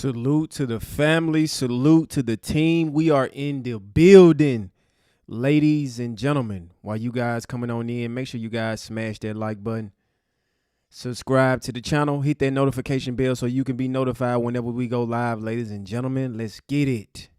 Salute to the family. Salute to the team. We are in the building. Ladies and gentlemen, while you guys coming on in, make sure you guys smash that like button. Subscribe to the channel. Hit that notification bell so you can be notified whenever we go live. Ladies and gentlemen, let's get it.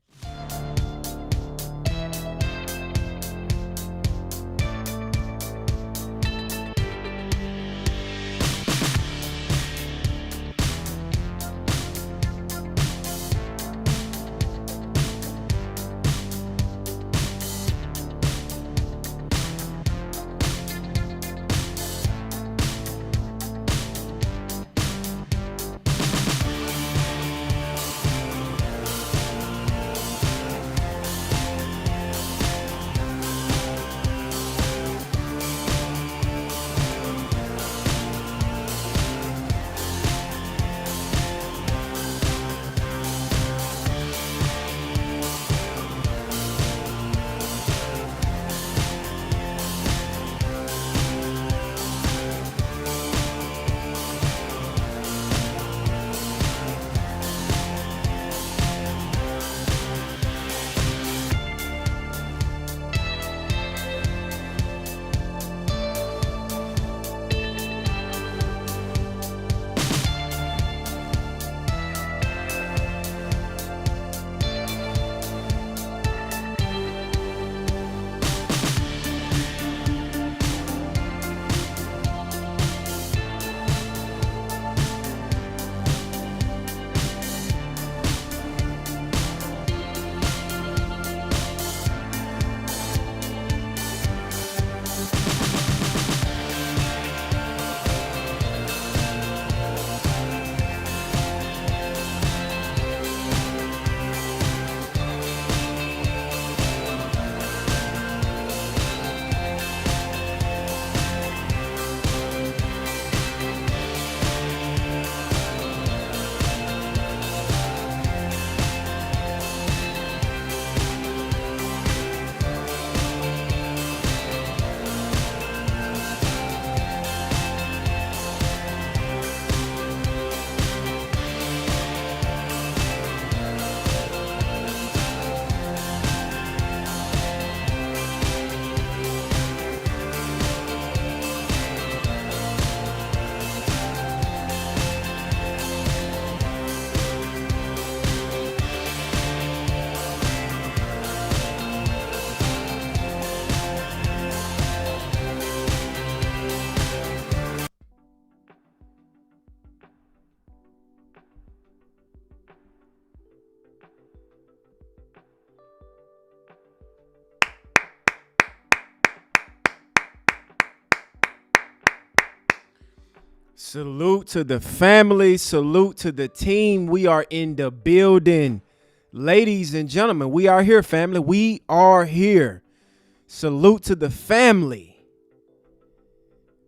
Salute to the family. Salute to the team. We are in the building. Ladies and gentlemen, we are here, family. We are here. Salute to the family.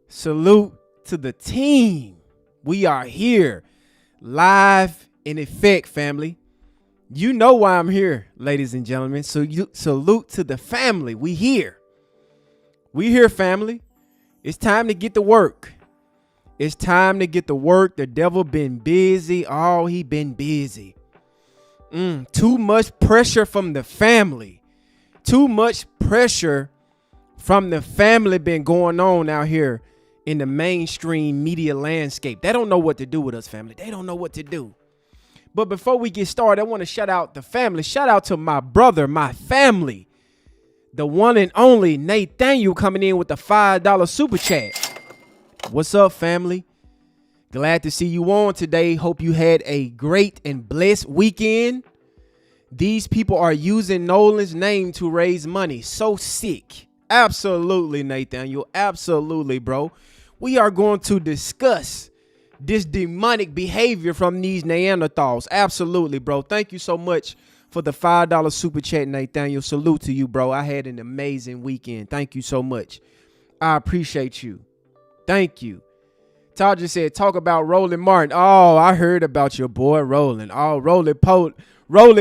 Salute to the team. We are here. Live in effect, family. You know why I'm here, ladies and gentlemen. So you salute to the family. We here. We here, family. It's time to get to work. It's time to get to work. The devil been busy. Oh, he been busy. Too much pressure from the family. Too much pressure from the family been going on out here in the mainstream media landscape. They don't know what to do with us, family. They don't know what to do. But before we get started, I want to shout out the family. Shout out to my brother, my family. The one and only Nathaniel coming in with the $5 super chat. What's up, family? Glad to see you on today. Hope you had a great and blessed weekend. These people are using Nolan's name to raise money. So sick. Absolutely, Nathaniel. Absolutely, bro. We are going to discuss this demonic behavior from these Neanderthals. Absolutely, bro. Thank you so much for the $5 super chat, Nathaniel. Salute to you, bro. I had an amazing weekend. Thank you so much. I appreciate you. Thank you. Todd just said, talk about Roland Martin. Oh, I heard about your boy Roland. Oh, Roland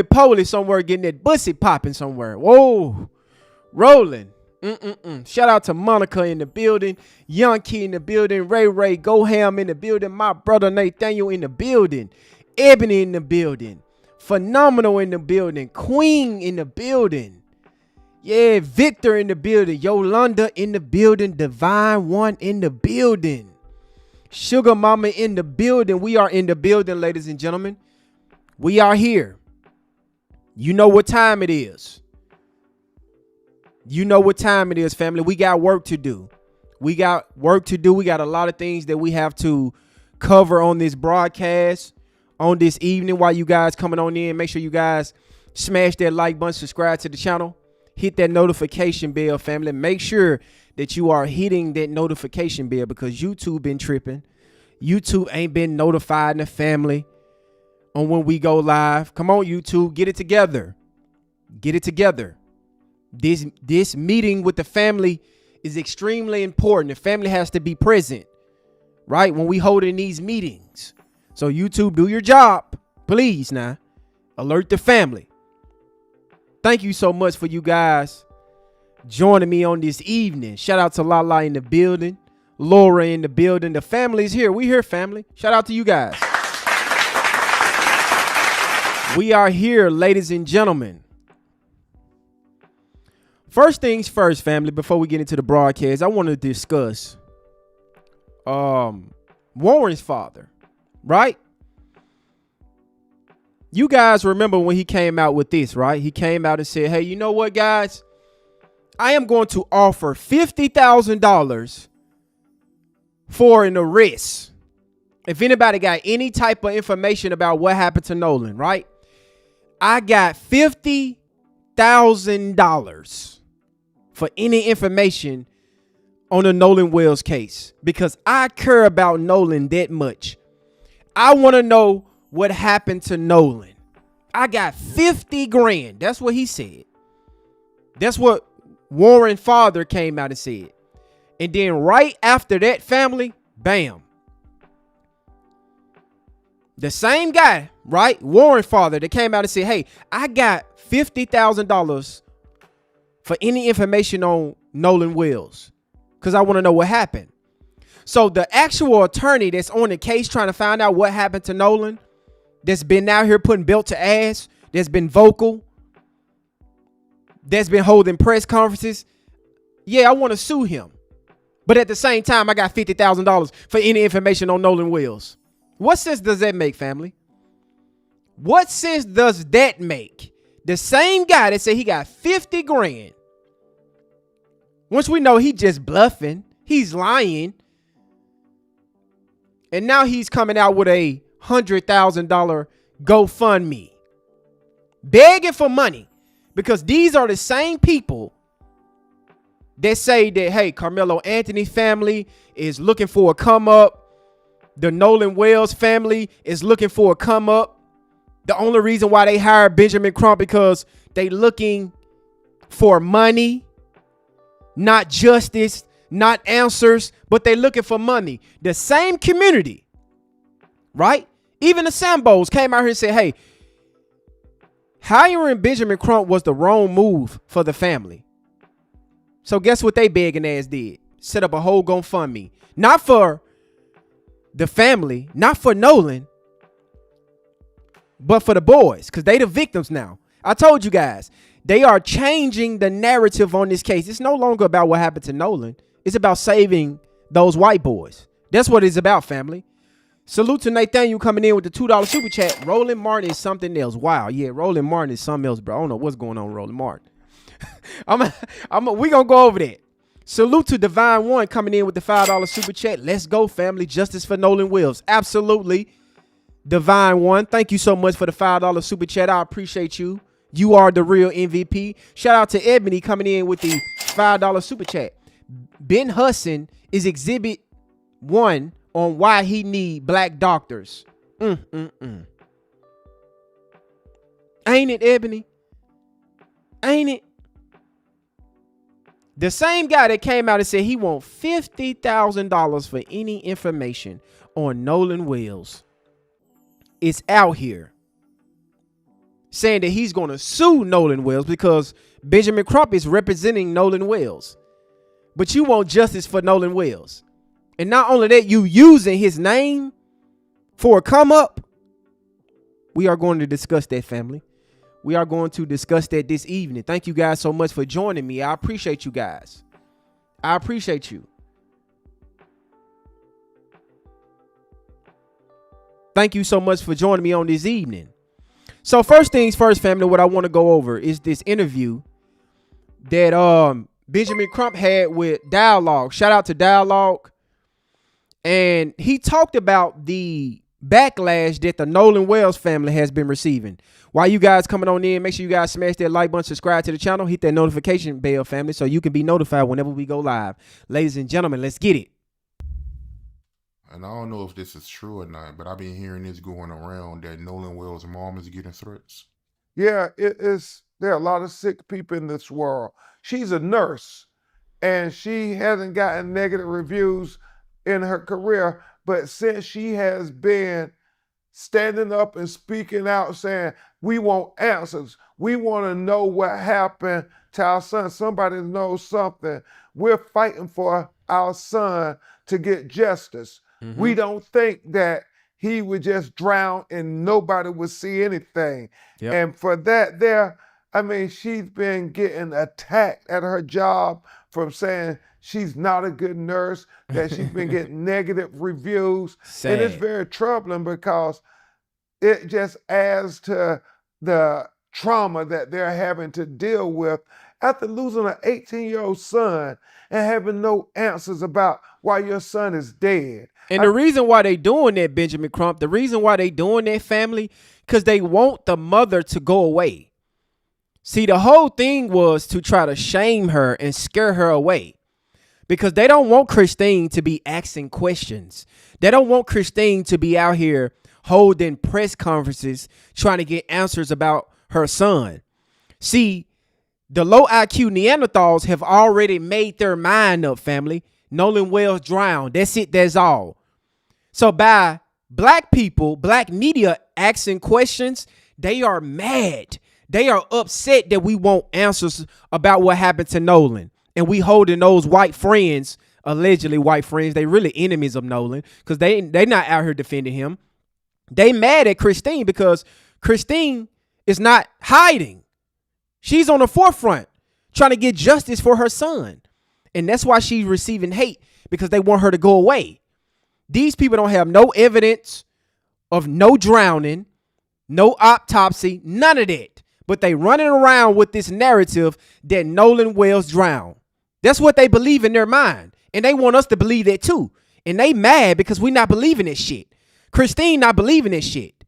Poly somewhere getting that bussy popping somewhere. Whoa, Roland. Shout out to Monica in the building, Young Key in the building, Ray Go Ham in the building, my brother Nathaniel in the building. Ebony in the building. Phenomenal in the building. Queen in the building. Yeah, Victor in the building. Yolanda in the building. Divine One in the building. Sugar Mama in the building. We are in the building, ladies and gentlemen. We are here. You know what time it is. You know what time it is, family. We got work to do. We got work to do. We got a lot of things that we have to cover on this broadcast on this evening. While you guys coming on in, make sure you guys smash that like button, subscribe to the channel, hit that notification bell, family. Make sure that you are hitting that notification bell because YouTube been tripping. YouTube ain't been notifying the family on when we go live. Come on, YouTube, get it together. Get it together. This meeting with the family is extremely important. The family has to be present, right, when we holding these meetings. So YouTube, do your job, please. Now, alert the family. Thank you so much for you guys joining me on this evening. Shout out to Lala in the building, Laura in the building. The family's here. We here, family. Shout out to you guys. We are here, ladies and gentlemen. First things first, family, before we get into the broadcast, I want to discuss Warren's father, right? You guys remember when he came out with this, right? He came out and said, hey, you know what, guys? I am going to offer $50,000 for an arrest. If anybody got any type of information about what happened to Nolan, right? I got $50,000 for any information on the Nolan Wells case because I care about Nolan that much. I want to know what happened to Nolan. I got 50 grand. That's what he said. That's what Warren's father came out and said. And then right after that, family, bam. The same guy, right? Warren's father that came out and said, hey, I got $50,000 for any information on Nolan Wells because I want to know what happened. So the actual attorney that's on the case trying to find out what happened to Nolan, that's been out here putting belt to ass, that's been vocal, that's been holding press conferences. Yeah, I want to sue him. But at the same time, I got $50,000 for any information on Nolan Wells. What sense does that make, family? What sense does that make? The same guy that said he got 50 grand. Once we know he just bluffing, he's lying. And now he's coming out with a $100,000 GoFundMe. Begging for money. Because these are the same people that say that, hey, Carmelo Anthony family is looking for a come up. The Nolan Wells family is looking for a come up. The only reason why they hired Benjamin Crump because they looking for money, not justice, not answers, but they looking for money. The same community, right? Even the Sambos came out here and said, hey, hiring Benjamin Crump was the wrong move for the family. So guess what they begging ass did? Set up a whole GoFundMe. Not for the family, not for Nolan, but for the boys, because they the victims now. I told you guys, they are changing the narrative on this case. It's no longer about what happened to Nolan. It's about saving those white boys. That's what it's about, family. Salute to Nathaniel coming in with the $2 super chat. Roland Martin is something else. Wow, yeah, Roland Martin is something else, bro. I don't know what's going on with Roland Martin. We gonna go over that. Salute to Divine One coming in with the $5 super chat. Let's go, family. Justice for Nolan Wells. Absolutely. Divine One, thank you so much for the $5 super chat. I appreciate you. You are the real MVP. Shout out to Ebony coming in with the $5 super chat. Ben Husson is exhibit 1 on why he need black doctors. Ain't it, Ebony? Ain't it? The same guy that came out and said he want $50,000 for any information on Nolan Wells is out here saying that he's going to sue Nolan Wells because Benjamin Crump is representing Nolan Wells. But you want justice for Nolan Wells. And not only that, you using his name for a come up. We are going to discuss that, family. We are going to discuss that this evening. Thank you guys so much for joining me. I appreciate you guys. I appreciate you. Thank you so much for joining me on this evening. So first things first, family, what I want to go over is this interview that Benjamin Crump had with Dialogue. Shout out to Dialogue. And he talked about the backlash that the Nolan Wells family has been receiving. While you guys coming on in, make sure you guys smash that like button, subscribe to the channel, hit that notification bell, family, so you can be notified whenever we go live. Ladies and gentlemen, let's get it. And I don't know if this is true or not, but I've been hearing this going around that Nolan Wells' mom is getting threats. Yeah, it is. There are a lot of sick people in this world. She's a nurse, and she hasn't gotten negative reviews in her career, but since she has been standing up and speaking out saying, we want answers. We want to know what happened to our son. Somebody knows something. We're fighting for our son to get justice. Mm-hmm. We don't think that he would just drown and nobody would see anything. Yep. And for that she's been getting attacked at her job from saying she's not a good nurse, that she's been getting negative reviews. Sad. And it's very troubling because it just adds to the trauma that they're having to deal with after losing an 18-year-old son and having no answers about why your son is dead. And the reason why they doing that, Benjamin Crump, the reason why they doing that, family, because they want the mother to go away. See, the whole thing was to try to shame her and scare her away because they don't want Christine to be asking questions. They don't want Christine to be out here holding press conferences trying to get answers about her son. See, the low IQ Neanderthals have already made their mind up, family. Nolan Wells drowned. That's it. That's all. So by black people, black media asking questions, they are mad. They are upset that we want answers about what happened to Nolan. And we holding those white friends, allegedly white friends, they really enemies of Nolan because they not out here defending him. They mad at Christine because Christine is not hiding. She's on the forefront trying to get justice for her son. And that's why she's receiving hate, because they want her to go away. These people don't have no evidence of no drowning, no autopsy, none of that. But they running around with this narrative that Nolan Wells drowned. That's what they believe in their mind. And they want us to believe that too. And they mad because we not believing this shit. Christine not believing this shit.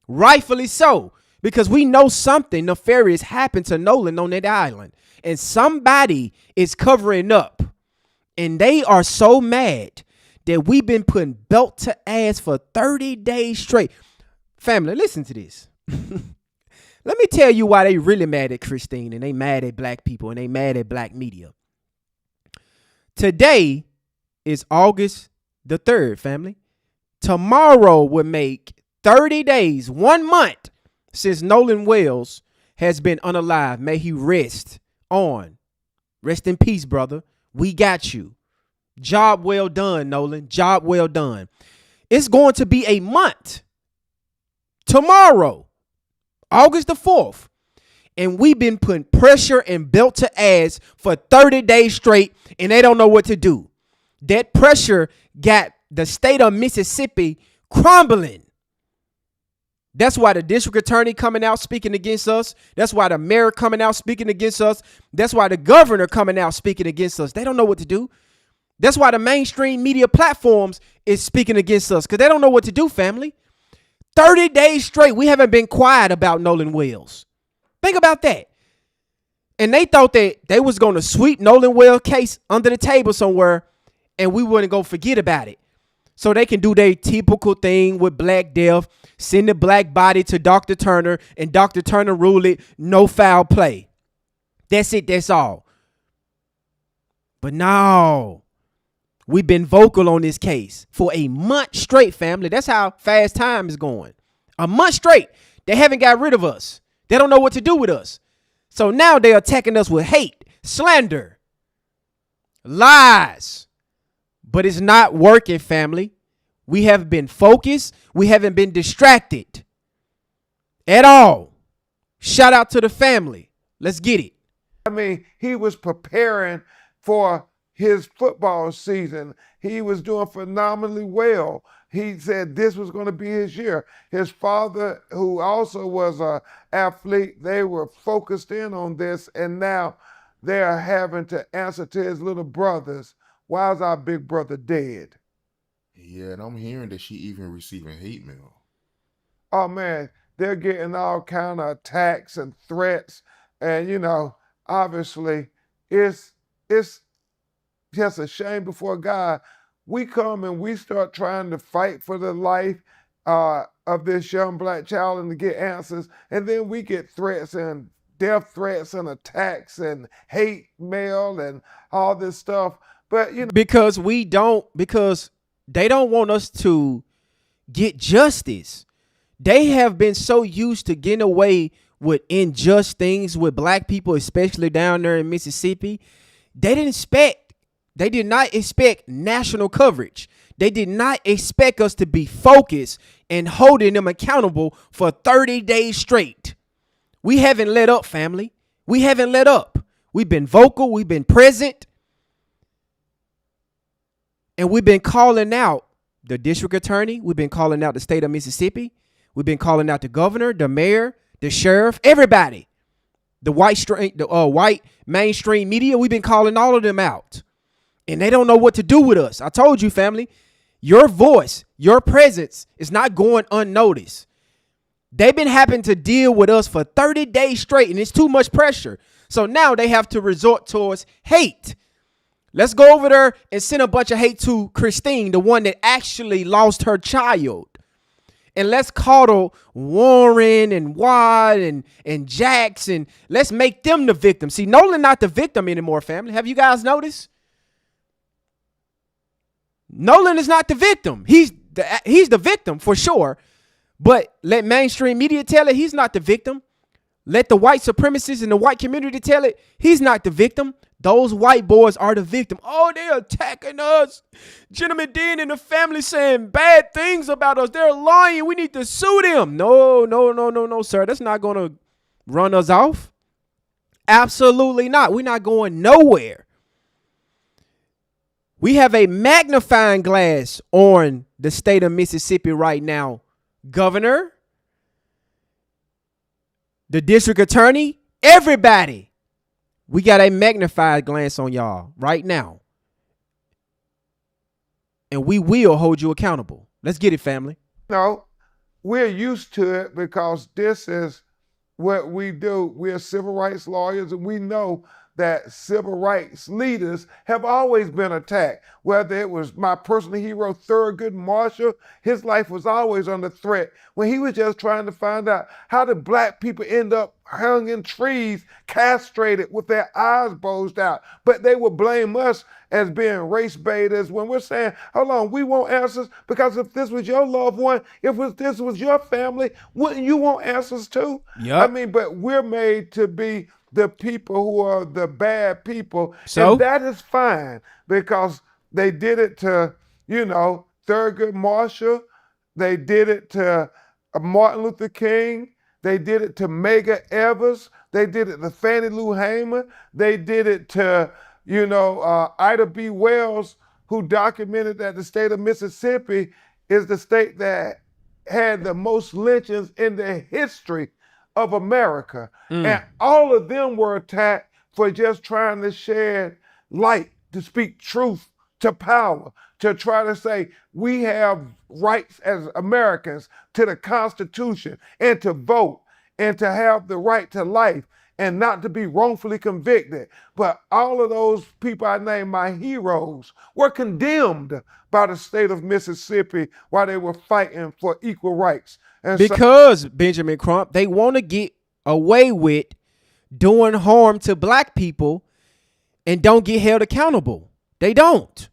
Rightfully so. Because we know something nefarious happened to Nolan on that island. And somebody is covering up. And they are so mad that we've been putting belt to ass for 30 days straight. Family, listen to this. Let me tell you why they really mad at Christine and they mad at black people and they mad at black media. Today is August the 3rd, family. Tomorrow will make 30 days, 1 month since Nolan Wells has been unalive. May he rest on. Rest in peace, brother. We got you. Job well done, Nolan. Job well done. It's going to be a month. Tomorrow, August the 4th. And we've been putting pressure and belt to ass for 30 days straight, and they don't know what to do. That pressure got the state of Mississippi crumbling. That's why the district attorney coming out speaking against us. That's why the mayor coming out speaking against us. That's why the governor coming out speaking against us. They don't know what to do. That's why the mainstream media platforms is speaking against us, because they don't know what to do, family. 30 days straight, we haven't been quiet about Nolan Wells. Think about that. And they thought that they was going to sweep Nolan Wells' case under the table somewhere and we wouldn't go forget about it. So they can do their typical thing with Black Death, send the black body to Dr. Turner, and Dr. Turner rule it no foul play. That's it. That's all. But no, we've been vocal on this case for a month straight, family. That's how fast time is going. A month straight. They haven't got rid of us. They don't know what to do with us. So now they're attacking us with hate, slander, lies. But it's not working, family. We have been focused. We haven't been distracted. at all. Shout out to the family. Let's get it. I mean, he was preparing for his football season. He was doing phenomenally well. He said this was going to be his year. His father, who also was an athlete, they were focused in on this, and now they're having to answer to his little brothers. Why is our big brother dead? Yeah, and I'm hearing that she even receiving hate mail. Oh man, they're getting all kind of attacks and threats, and obviously, it's just a shame before God. We come and we start trying to fight for the life of this young black child and to get answers, and then we get threats and death threats and attacks and hate mail and all this stuff. But because they don't want us to get justice. They have been so used to getting away with unjust things with black people, especially down there in Mississippi. They did not expect national coverage. They did not expect us to be focused and holding them accountable for 30 days straight. We haven't let up, family. We haven't let up. We've been vocal. We've been present. And we've been calling out the district attorney. We've been calling out the state of Mississippi. We've been calling out the governor, the mayor, the sheriff, everybody. The white mainstream media. We've been calling all of them out. And they don't know what to do with us. I told you, family, your voice, your presence is not going unnoticed. They've been having to deal with us for 30 days straight, and it's too much pressure. So now they have to resort towards hate. Let's go over there and send a bunch of hate to Christine, the one that actually lost her child. And let's coddle Warren and Watt and Jackson. Let's make them the victim. See, Nolan not the victim anymore, family. Have you guys noticed? Nolan is not the victim. He's the victim for sure. But let mainstream media tell it, he's not the victim. Let the white supremacists in the white community tell it, he's not the victim. Those white boys are the victim. Oh, they're attacking us. Gentleman Dean and the family saying bad things about us. They're lying. We need to sue them. No, sir. That's not going to run us off. Absolutely not. We're not going nowhere. We have a magnifying glass on the state of Mississippi right now. Governor, the district attorney, everybody. We got a magnified glance on y'all right now. And we will hold you accountable. Let's get it, family. No, we're used to it because this is what we do. We're civil rights lawyers, and we know that civil rights leaders have always been attacked. Whether it was my personal hero, Thurgood Marshall, his life was always under threat when he was just trying to find out how did black people end up hung in trees, castrated with their eyes bulged out. But they would blame us as being race baiters when we're saying, hold on, we want answers because if this was your loved one, this was your family, wouldn't you want answers too? Yep. I mean, but we're made to be the people who are the bad people. So? And that is fine because they did it to, Thurgood Marshall. They did it to Martin Luther King. They did it to Medgar Evers. They did it to Fannie Lou Hamer. They did it to, Ida B. Wells, who documented that the state of Mississippi is the state that had the most lynchings in the history of America. And all of them were attacked for just trying to shed light, to speak truth to power, to try to say we have rights as Americans to the Constitution and to vote and to have the right to life and not to be wrongfully convicted. But all of those people I named my heroes were condemned by the state of Mississippi while they were fighting for equal rights. And because, Benjamin Crump, they want to get away with doing harm to black people and don't get held accountable. They don't.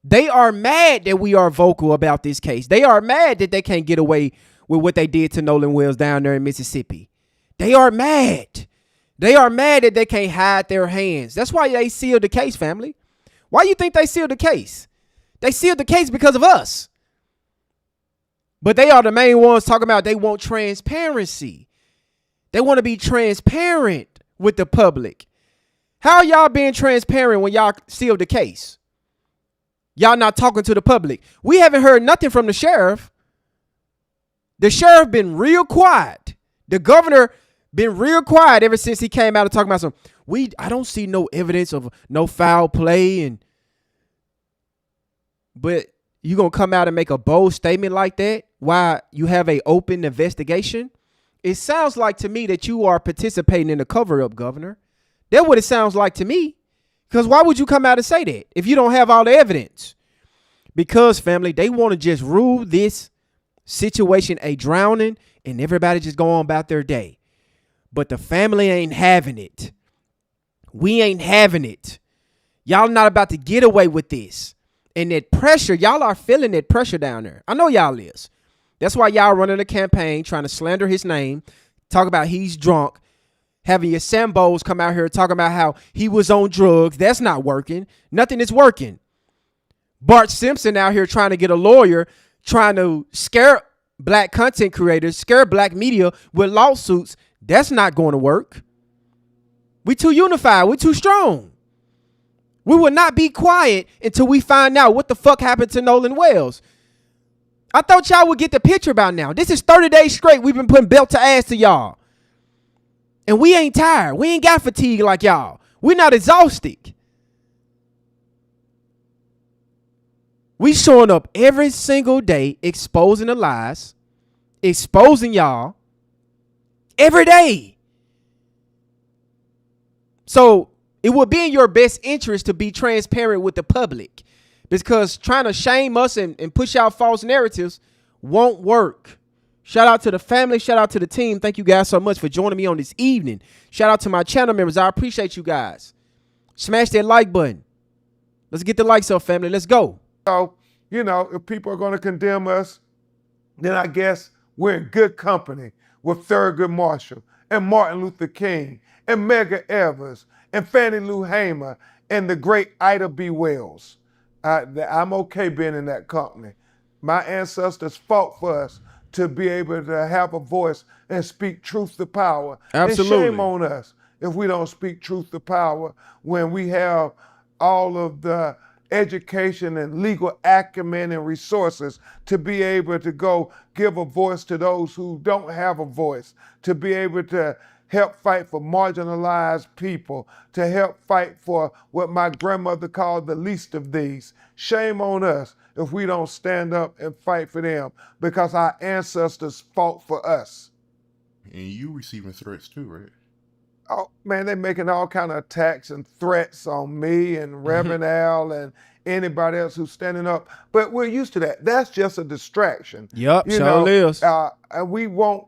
They are mad that we are vocal about this case. They are mad that they can't get away with what they did to Nolan Wells down there in Mississippi. They are mad. They are mad that they can't hide their hands. That's why they sealed the case, family. Why you think they sealed the case? They sealed the case because of us. But they are the main ones talking about they want transparency. They want to be transparent with the public. How are y'all being transparent when y'all sealed the case? Y'all not talking to the public. We haven't heard nothing from the sheriff. The sheriff been real quiet. The governor been real quiet ever since he came out and talking about I don't see no evidence of no foul play, but you gonna come out and make a bold statement like that while you have a open investigation? It sounds like to me that you are participating in a cover-up, Governor. That's what it sounds like to me. Because why would you come out and say that if you don't have all the evidence? Because, family, they want to just rule this situation a drowning and everybody just go on about their day. But the family ain't having it. We ain't having it. Y'all not about to get away with this. And that pressure, y'all are feeling that pressure down there. I know y'all is. That's why y'all running a campaign trying to slander his name, talk about he's drunk, having your Sambos come out here talking about how he was on drugs. That's not working. Nothing is working. Bart Simpson out here trying to get a lawyer, trying to scare black content creators, scare black media with lawsuits. That's not going to work. We too unified. We too strong. We will not be quiet until we find out what the fuck happened to Nolan Wells. I thought y'all would get the picture by now. This is 30 days straight we've been putting belt to ass to y'all. And we ain't tired. We ain't got fatigue like y'all. We're not exhausted. We showing up every single day exposing the lies, exposing y'all every day. So it would be in your best interest to be transparent with the public, because trying to shame us and push out false narratives won't work. Shout out to the family. Shout out to the team. Thank you guys so much for joining me on this evening. Shout out to my channel members. I appreciate you guys. Smash that like button. Let's get the likes up, family. Let's go. So, if people are going to condemn us, then I guess we're in good company with Thurgood Marshall and Martin Luther King and Medgar Evers and Fannie Lou Hamer and the great Ida B. Wells. I'm okay being in that company. My ancestors fought for us to be able to have a voice and speak truth to power. Absolutely. And shame on us if we don't speak truth to power when we have all of the education and legal acumen and resources to be able to go give a voice to those who don't have a voice, to be able to help fight for marginalized people, to help fight for what my grandmother called the least of these. Shame on us if we don't stand up and fight for them, because our ancestors fought for us. And you receiving threats too, right? Oh man, they're making all kind of attacks and threats on me and Reverend Al and anybody else who's standing up. But we're used to that. That's just a distraction. Yep, sure is. And we won't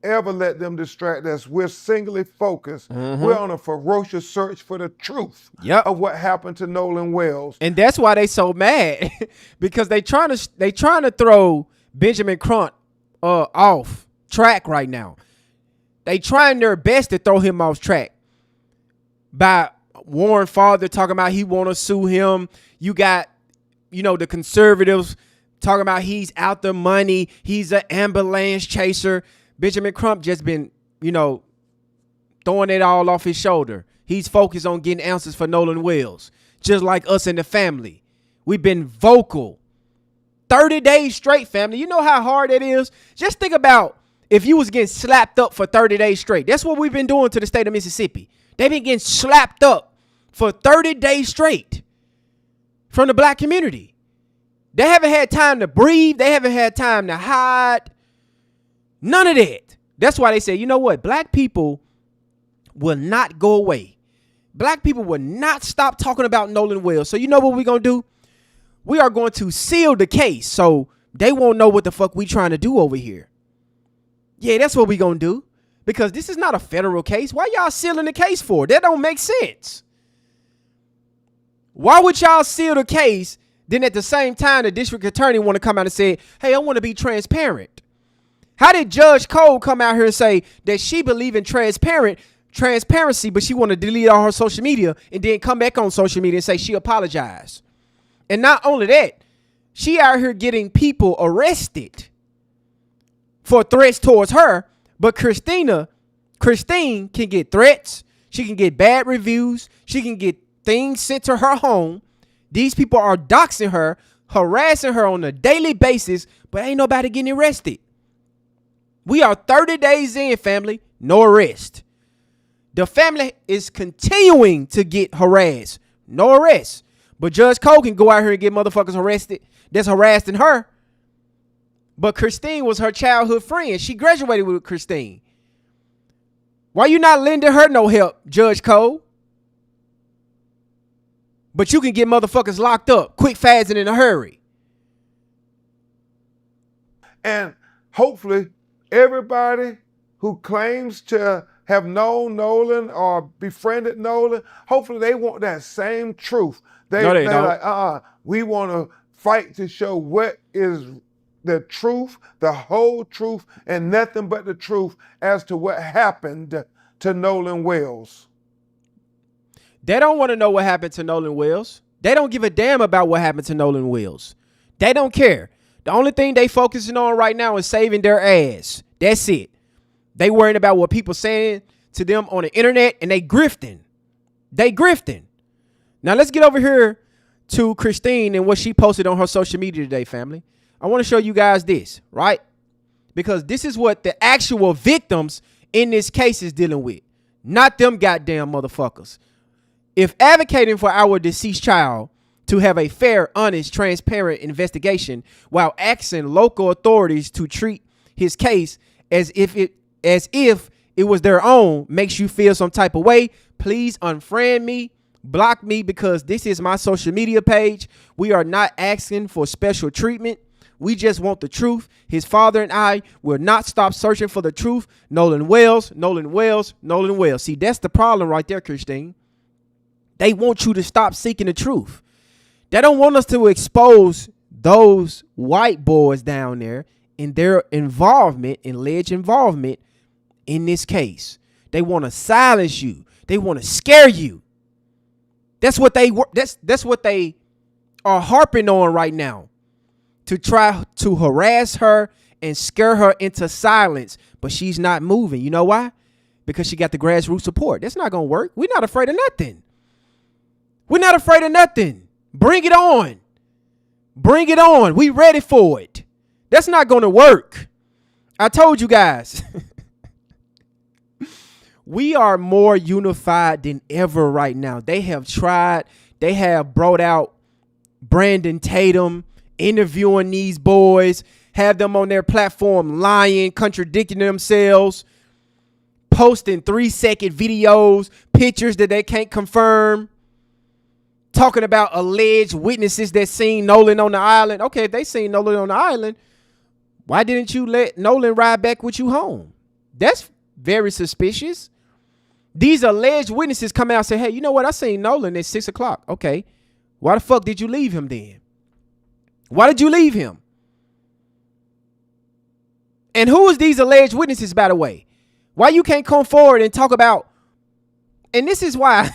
ever let them distract us. We're singly focused. We're on a ferocious search for the truth of what happened to Nolan Wells. And that's why they so mad, because they trying to throw Benjamin Crump off track right now. They trying their best to throw him off track by Warren Father talking about he want to sue him. You got, the conservatives talking about he's out the money. He's an ambulance chaser. Benjamin Crump just been, throwing it all off his shoulder. He's focused on getting answers for Nolan Wells, just like us in the family. We've been vocal. 30 days straight, family. You know how hard it is? Just think about if you was getting slapped up for 30 days straight. That's what we've been doing to the state of Mississippi. They've been getting slapped up for 30 days straight from the black community. They haven't had time to breathe. They haven't had time to hide. None of that. That's why they say, you know what? Black people will not go away. Black people will not stop talking about Nolan Wells. So you know what we're going to do? We are going to seal the case so they won't know what the fuck we trying to do over here. Yeah, that's what we going to do. Because this is not a federal case. Why y'all sealing the case for? That don't make sense. Why would y'all seal the case, then at the same time the district attorney want to come out and say, hey, I want to be transparent? How did Judge Cole come out here and say that she believe in transparency, but she want to delete all her social media and then come back on social media and say she apologized? And not only that, she out here getting people arrested for threats towards her, but Christine can get threats. She can get bad reviews. She can get things sent to her home. These people are doxing her, harassing her on a daily basis, but ain't nobody getting arrested. We are 30 days in, family, no arrest. The family is continuing to get harassed, no arrest. But Judge Cole can go out here and get motherfuckers arrested that's harassing her. But Christine was her childhood friend. She graduated with Christine. Why you not lending her no help, Judge Cole? But you can get motherfuckers locked up quick, fast, and in a hurry. And hopefully everybody who claims to have known Nolan or befriended Nolan, hopefully they want that same truth. They're like, we want to fight to show what is the truth, the whole truth, and nothing but the truth as to what happened to Nolan Wells. They don't want to know what happened to Nolan Wells. They don't give a damn about what happened to Nolan Wells. They don't care. The only thing they focusing on right now is saving their ass. That's it. They worrying about what people saying to them on the internet, and they grifting. Now let's get over here to Christine and what she posted on her social media today, family. I want to show you guys this, right? Because this is what the actual victims in this case is dealing with, not them goddamn motherfuckers. If advocating for our deceased child to have a fair, honest, transparent investigation while asking local authorities to treat his case as if it was their own makes you feel some type of way, please unfriend me, block me, because this is my social media page. We are not asking for special treatment. We just want the truth. His father and I will not stop searching for the truth. Nolan Wells. See, that's the problem right there, Christine. They want you to stop seeking the truth. They don't want us to expose those white boys down there in their alleged involvement in this case. They want to silence you. They want to scare you. That's what they are harping on right now, to try to harass her and scare her into silence. But she's not moving. You know why? Because she got the grassroots support. That's not going to work. We're not afraid of nothing. Bring it on. We ready for it. That's not going to work. I told you guys. We are more unified than ever right now. They have brought out Brandon Tatum, interviewing these boys, have them on their platform lying, contradicting themselves, posting 3-second videos, pictures that they can't confirm, talking about alleged witnesses that seen Nolan on the island. Okay, if they seen Nolan on the island, why didn't you let Nolan ride back with you home? That's very suspicious. These alleged witnesses come out and say, hey, you know what? I seen Nolan at 6 o'clock. Okay. Why the fuck did you leave him then? Why did you leave him? And who is these alleged witnesses, by the way? Why you can't come forward and talk about? And this is why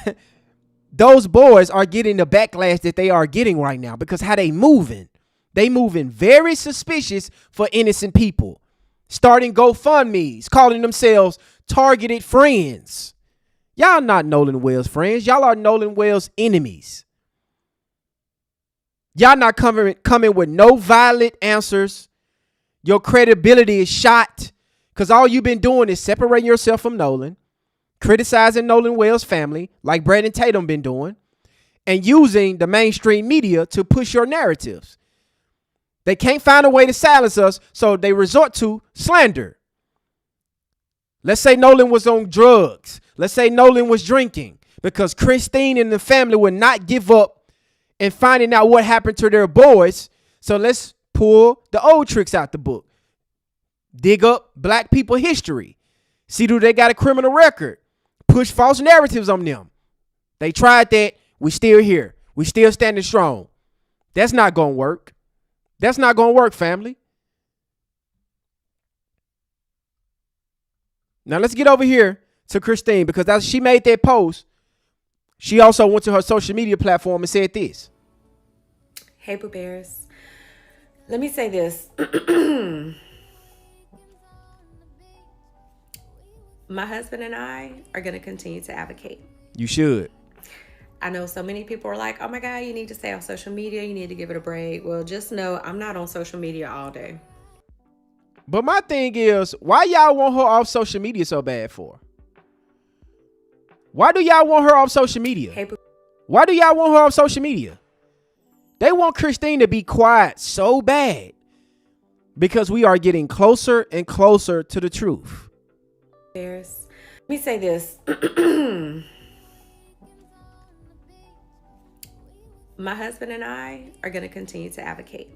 those boys are getting the backlash that they are getting right now, because how they moving. They moving very suspicious for innocent people. Starting GoFundMes, calling themselves targeted friends. Y'all not Nolan Wells friends. Y'all are Nolan Wells enemies. Y'all not coming with no violent answers. Your credibility is shot because all you've been doing is separating yourself from Nolan, criticizing Nolan Wells' family like Brandon Tatum been doing, and using the mainstream media to push your narratives. They can't find a way to silence us, so they resort to slander. Let's say Nolan was on drugs. Let's say Nolan was drinking, because Christine and the family would not give up in finding out what happened to their boys. So let's pull the old tricks out the book. Dig up black people history. See, do they got a criminal record? Push false narratives on them. They tried that. We still here. We still standing strong. That's not going to work. That's not going to work, family. Now let's get over here to Christine, because as she made that post, she also went to her social media platform and said this. Hey, Boo Bears. Let me say this. My husband and I are going to continue to advocate. You should. I know so many people are like, oh my God, you need to stay off social media. You need to give it a break. Well, just know I'm not on social media all day. But my thing is, why y'all want her off social media so bad for? Why do y'all want her off social media? Hey, Why do y'all want her off social media? They want Christine to be quiet so bad because we are getting closer and closer to the truth. let me say this. My husband and I are going to continue to advocate.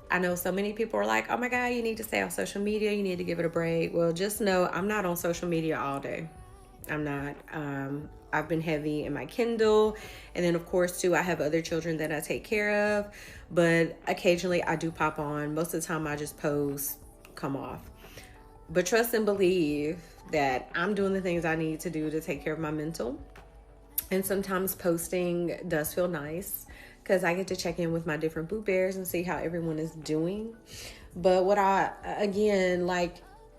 I know so many people are like, oh my God, you need to stay off social media. You need to give it a break. Well, just know I'm not on social media all day. I'm not. I've been heavy in my Kindle. And then, of course, too, I have other children that I take care of. But occasionally I do pop on. Most of the time I just post, come off. But trust and believe that I'm doing the things I need to do to take care of my mental. And sometimes posting does feel nice because I get to check in with my different boo bears and see how everyone is doing. But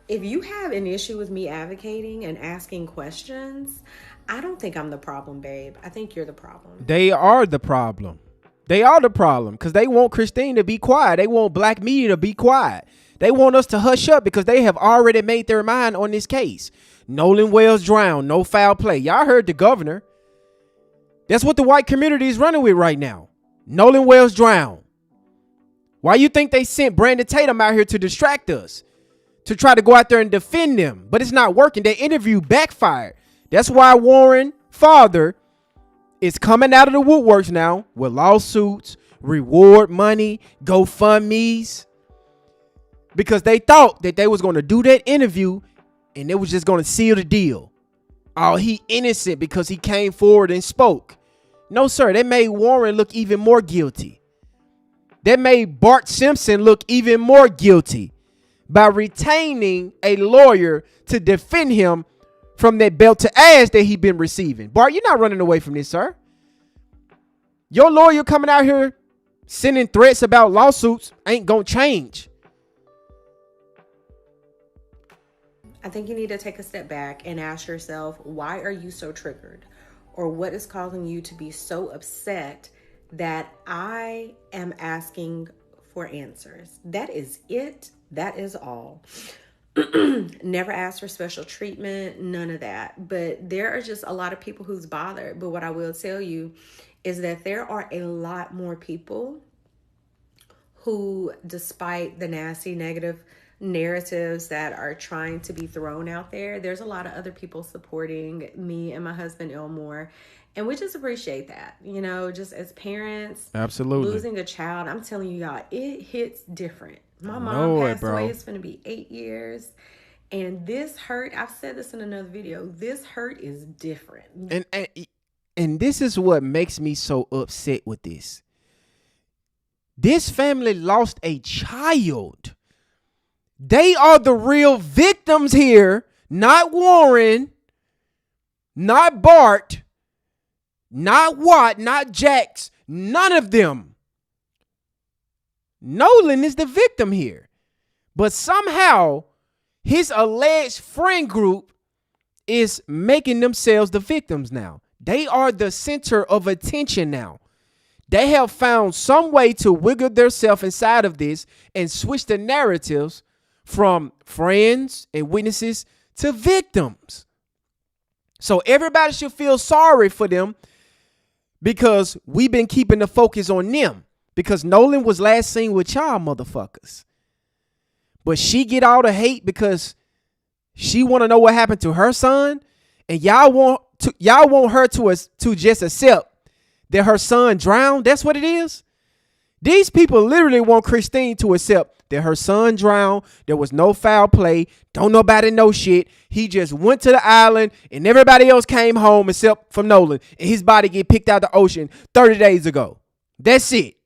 if you have an issue with me advocating and asking questions, I don't think I'm the problem, babe. I think you're the problem. They are the problem. They are the problem because they want Christine to be quiet. They want black media to be quiet. They want us to hush up because they have already made their mind on this case. Nolan Wells drowned, no foul play. Y'all heard the governor. That's what the white community is running with right now. Nolan Wells drowned. Why you think they sent Brandon Tatum out here to distract us? To try to go out there and defend them. But it's not working. Their interview backfired. That's why Warren father is coming out of the woodworks now with lawsuits, reward money, GoFundMe's. Because they thought that they was going to do that interview and it was just going to seal the deal. Oh, he innocent because he came forward and spoke. No, sir. That made Warren look even more guilty. That made Bart Simpson look even more guilty by retaining a lawyer to defend him from that belt to ass that he been receiving. Bart, you're not running away from this, sir. Your lawyer coming out here sending threats about lawsuits ain't gonna change. I think you need to take a step back and ask yourself, why are you so triggered? Or what is causing you to be so upset that I am asking for answers? That is it. That is all. Never ask for special treatment, none of that. But there are just a lot of people who's bothered. But what I will tell you is that there are a lot more people who, despite the nasty, negative narratives that are trying to be thrown out there, there's a lot of other people supporting me and my husband Elmore, and we just appreciate that. You know, just as parents, absolutely, losing a child, I'm telling you, y'all, it hits different. My mom passed away. It's gonna be 8 years, and this hurt, I've said this in another video, this hurt is different. And this is what makes me so upset with this. This family lost a child. They are the real victims here, not Warren, not Bart, not Watt, not Jax, none of them. Nolan is the victim here. But somehow his alleged friend group is making themselves the victims now. They are the center of attention now. They have found some way to wiggle themselves inside of this and switch the narratives from friends and witnesses to victims. So everybody should feel sorry for them because we've been keeping the focus on them. Because Nolan was last seen with y'all motherfuckers. But she get all the hate because she want to know what happened to her son. And y'all want her to just accept that her son drowned. That's what it is. These people literally want Christine to accept that her son drowned. There was no foul play. Don't nobody know shit. He just went to the island and everybody else came home except for Nolan. And his body get picked out the ocean 30 days ago. That's it.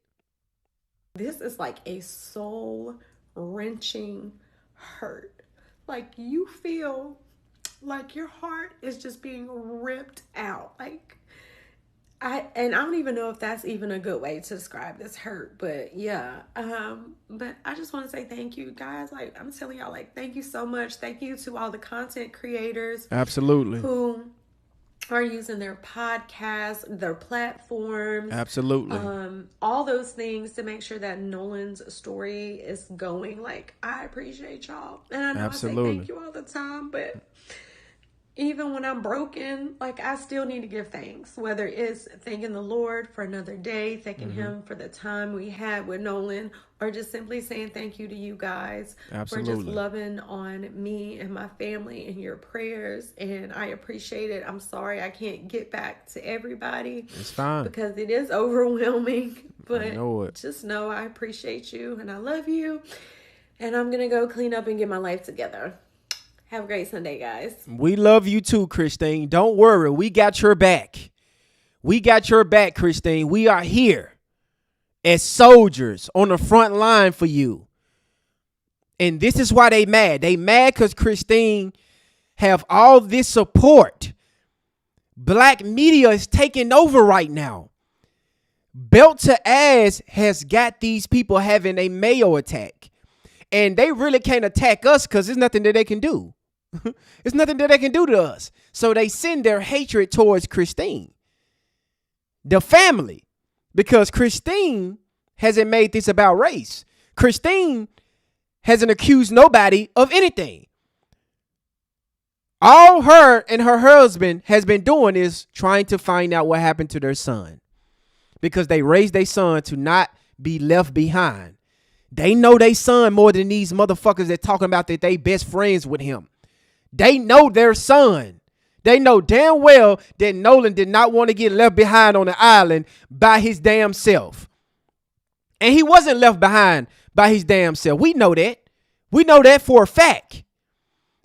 This is like a soul-wrenching hurt. Like you feel like your heart is just being ripped out. Like I don't even know if that's even a good way to describe this hurt, but yeah. But I just want to say thank you guys. Like I'm telling y'all, like thank you so much. Thank you to all the content creators Absolutely. who are using their podcasts, their platforms, Absolutely. all those things to make sure that Nolan's story is going. Like I appreciate y'all, and I know I say Absolutely. thank you all the time, but even when I'm broken, like I still need to give thanks, whether it's thanking the Lord for another day, thanking Him for the time we had with Nolan, or just simply saying thank you to you guys for just Absolutely. loving on me and my family and your prayers. And I appreciate it. I'm sorry I can't get back to everybody. It's fine. Because it is overwhelming, but know it. just know I appreciate you and I love you. And I'm going to go clean up and get my life together. Have a great Sunday, guys. We love you too, Christine. Don't worry. We got your back. We got your back, Christine. We are here as soldiers on the front line for you. And this is why they mad. They mad because Christine have all this support. Black media is taking over right now. Belt to ass has got these people having a Mayo attack. And they really can't attack us because there's nothing that they can do. It's nothing that they can do to us. So they send their hatred towards Christine, the family, because Christine hasn't made this about race. Christine hasn't accused nobody of anything. All her and her husband has been doing is trying to find out what happened to their son, because they raised their son to not be left behind. They know their son more than these motherfuckers that talking about that they best friends with him. They know their son. They know damn well that Nolan did not want to get left behind on the island by his damn self. And he wasn't left behind by his damn self. We know that. We know that for a fact.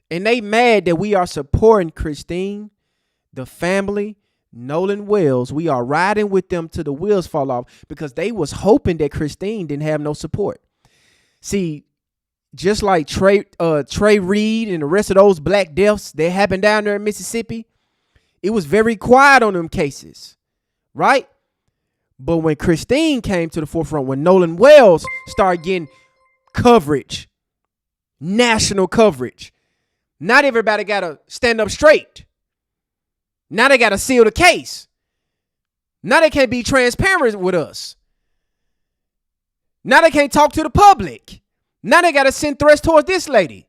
And they mad that we are supporting Christine, the family, Nolan Wells. We are riding with them till the wheels fall off because they was hoping that Christine didn't have no support. See, just like Trey Reed and the rest of those black deaths that happened down there in Mississippi, it was very quiet on them cases, right? But when Christine came to the forefront, when Nolan Wells started getting coverage, national coverage, not everybody got to stand up straight. Now they got to seal the case. Now they can't be transparent with us. Now they can't talk to the public. Now they got to send threats towards this lady.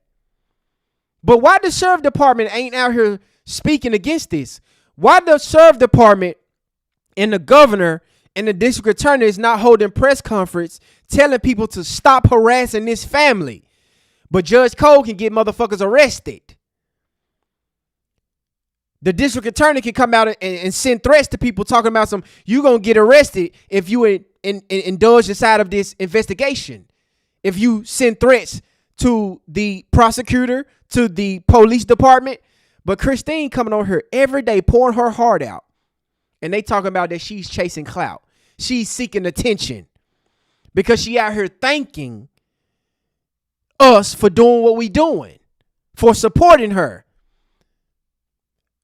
But why the sheriff department ain't out here speaking against this? Why the sheriff department and the governor and the district attorney is not holding press conference telling people to stop harassing this family? But Judge Cole can get motherfuckers arrested. The district attorney can come out and send threats to people talking about you going to get arrested if you indulge inside of this investigation. If you send threats to the prosecutor, to the police department. But Christine coming on here every day pouring her heart out. And they talking about that she's chasing clout. She's seeking attention. Because she out here thanking us for doing what we doing. For supporting her.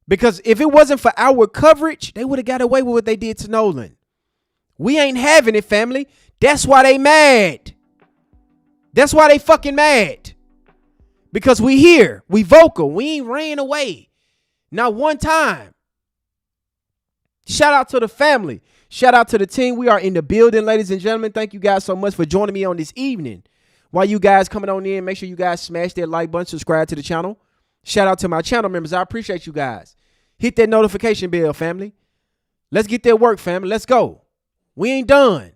Because if it wasn't for our coverage, they would have got away with what they did to Nolan. We ain't having it, family. That's why they mad. That's why they fucking mad. Because we here. We vocal. We ain't ran away. Not one time. Shout out to the family. Shout out to the team. We are in the building, ladies and gentlemen. Thank you guys so much for joining me on this evening. While you guys coming on in, make sure you guys smash that like button, subscribe to the channel. Shout out to my channel members. I appreciate you guys. Hit that notification bell, family. Let's get that work, family. Let's go. We ain't done.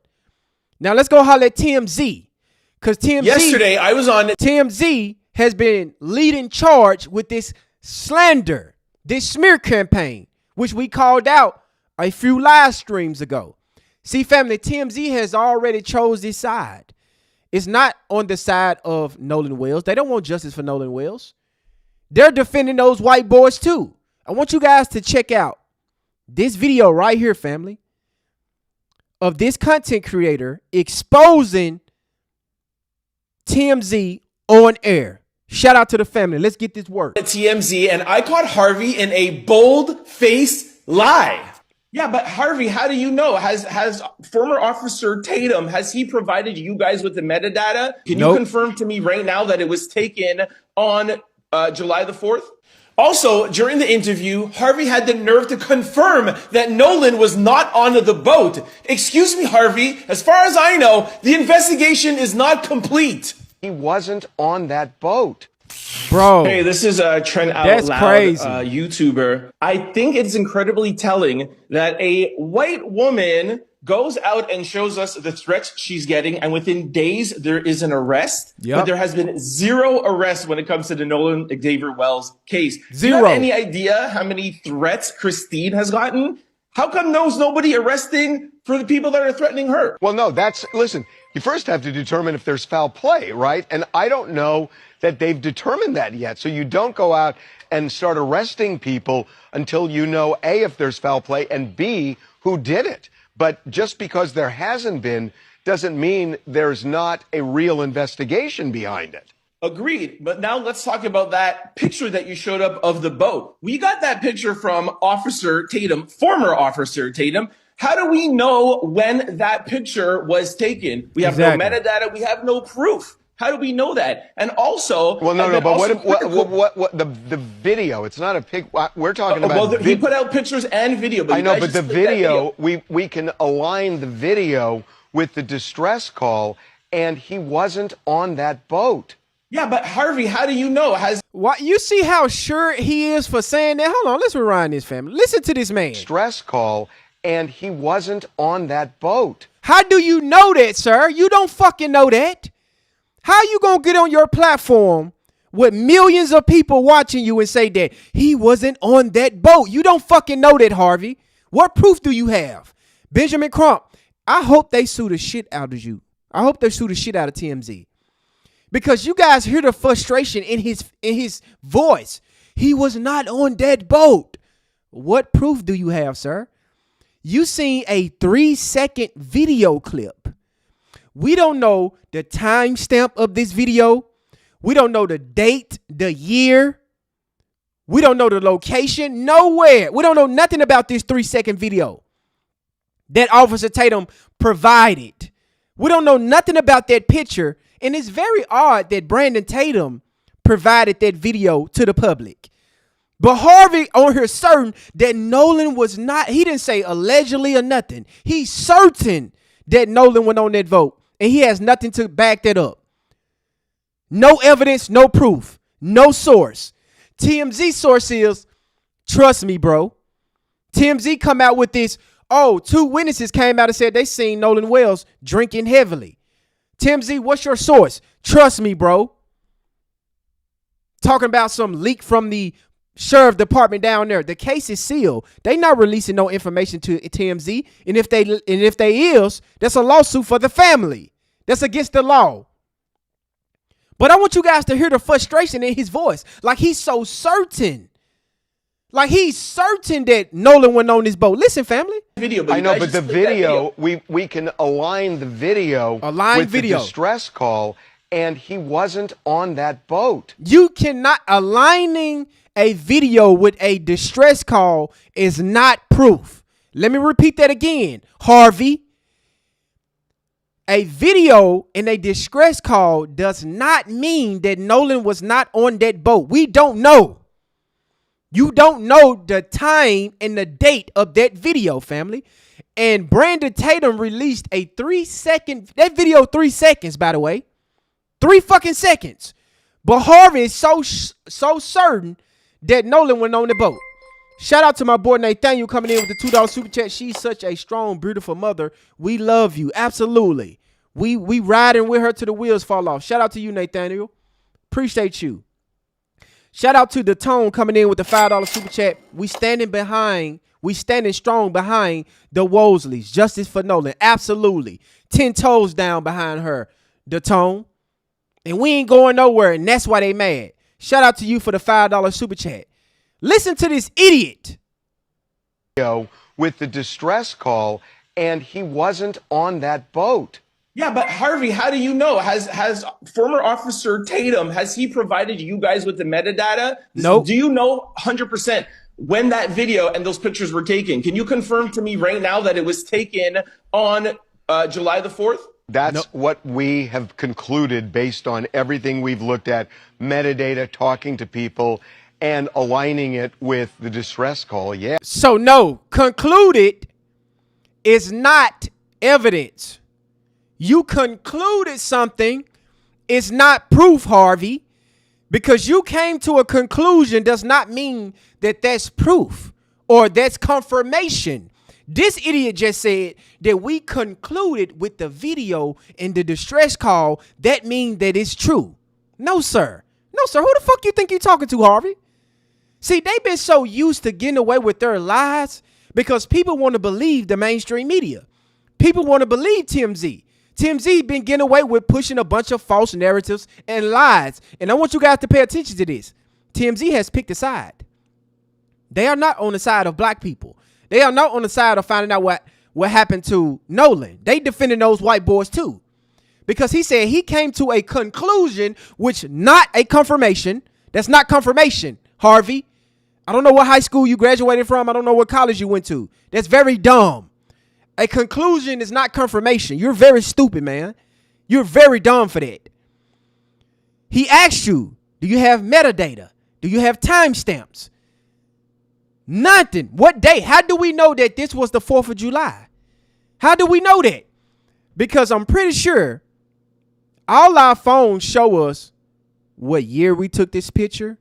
Now let's go holler at TMZ. Because TMZ has been leading charge with this slander, this smear campaign, which we called out a few live streams ago. See, family, TMZ has already chose this side. It's not on the side of Nolan Wells. They don't want justice for Nolan Wells. They're defending those white boys too. I want you guys to check out this video right here, family, of this content creator exposing TMZ on air. Shout out to the family. Let's get this work. TMZ, and I caught Harvey in a bold-faced lie. Yeah, but Harvey, how do you know? Has former Officer Tatum, has he provided you guys with the metadata? Can you Nope. confirm to me right now that it was taken on July the 4th? Also, during the interview, Harvey had the nerve to confirm that Nolan was not on the boat. Excuse me, Harvey. As far as I know, the investigation is not complete. He wasn't on that boat. Bro. Hey, this is Trent Out That's Loud, crazy. YouTuber. I think it's incredibly telling that a white woman goes out and shows us the threats she's getting, and within days there is an arrest. Yep. But there has been zero arrests when it comes to the Nolan Xavier Wells case. Zero. Do you have any idea how many threats Christine has gotten? How come there's nobody arresting for the people that are threatening her? Well, no, listen, you first have to determine if there's foul play, right? And I don't know that they've determined that yet. So you don't go out and start arresting people until you know, A, if there's foul play, and B, who did it. But just because there hasn't been doesn't mean there's not a real investigation behind it. Agreed. But now let's talk about that picture that you showed up of the boat. We got that picture from Officer Tatum, former Officer Tatum. How do we know when that picture was taken? We have no metadata. We have no proof. How do we know that? And also, well, no, but what the video? It's not a pic. We're talking about. Well, he put out pictures and video. But I know, but the video, we can align the video with the distress call, and he wasn't on that boat. Yeah, but Harvey, how do you know? Why, you see how sure he is for saying that? Hold on, let's rewind this, family. Listen to this man. Stress call, and he wasn't on that boat. How do you know that, sir? You don't fucking know that. How you gonna get on your platform with millions of people watching you and say that he wasn't on that boat? You don't fucking know that, Harvey. What proof do you have? Benjamin Crump, I hope they sue the shit out of you. I hope they sue the shit out of TMZ. Because you guys hear the frustration in his voice. He was not on that boat. What proof do you have, sir? You seen a 3-second video clip. We don't know the timestamp of this video. We don't know the date, the year. We don't know the location. Nowhere. We don't know nothing about this 3-second video that Officer Tatum provided. We don't know nothing about that picture. And it's very odd that Brandon Tatum provided that video to the public. But Harvey on here certain that Nolan was not, he didn't say allegedly or nothing. He's certain that Nolan went on that vote. And he has nothing to back that up. No evidence, no proof, no source. TMZ source is, trust me, bro. TMZ come out with this, 2 witnesses came out and said they seen Nolan Wells drinking heavily. TMZ, what's your source? Trust me, bro. Talking about some leak from the sheriff department down there. The case is sealed. They not releasing no information to TMZ. And if they is, that's a lawsuit for the family. That's against the law. But I want you guys to hear the frustration in his voice. Like he's so certain. Like he's certain that Nolan went on this boat. Listen, family. I know, but the video, we can align the video with the distress call, and he wasn't on that boat. You cannot, aligning a video with a distress call is not proof. Let me repeat that again, Harvey. A video in a distress call does not mean that Nolan was not on that boat. We don't know. You don't know the time and the date of that video, family. And Brandon Tatum released a 3-second, that video 3 seconds, by the way. 3 fucking seconds. But Harvey is so certain that Nolan went on the boat. Shout out to my boy Nathaniel coming in with the $2 super chat. She's such a strong, beautiful mother. We love you. Absolutely. We riding with her till the wheels fall off. Shout out to you, Nathaniel. Appreciate you. Shout out to the Tone coming in with the $5 super chat. We standing strong behind the Wosleys. Justice for Nolan. Absolutely. 10 toes down behind her, the Tone. And we ain't going nowhere, and that's why they mad. Shout out to you for the $5 super chat. Listen to this idiot. With the distress call, and he wasn't on that boat. Yeah, but Harvey, how do you know? Has former Officer Tatum, has he provided you guys with the metadata? Nope. Do you know 100%? when that video and those pictures were taken. Can you confirm to me right now that it was taken on July the 4th? That's what we have concluded based on everything we've looked at, metadata, talking to people, and aligning it with the distress call. Yeah. So no, concluded is not evidence. You concluded something is not proof, Harvey. Because you came to a conclusion does not mean that that's proof or that's confirmation. This idiot just said that we concluded with the video and the distress call. That means that it's true. No, sir. No, sir. Who the fuck you think you're talking to, Harvey? See, they've been so used to getting away with their lies because people want to believe the mainstream media. People want to believe TMZ. TMZ been getting away with pushing a bunch of false narratives and lies. And I want you guys to pay attention to this. TMZ has picked a side. They are not on the side of black people. They are not on the side of finding out what happened to Nolan. They defended those white boys too. Because he said he came to a conclusion, which not a confirmation. That's not confirmation, Harvey. I don't know what high school you graduated from. I don't know what college you went to. That's very dumb. A conclusion is not confirmation. You're very stupid, man. You're very dumb for that. He asked you, do you have metadata? Do you have timestamps? Nothing. What day? How do we know that this was the 4th of July? How do we know that? Because I'm pretty sure all our phones show us what year we took this picture,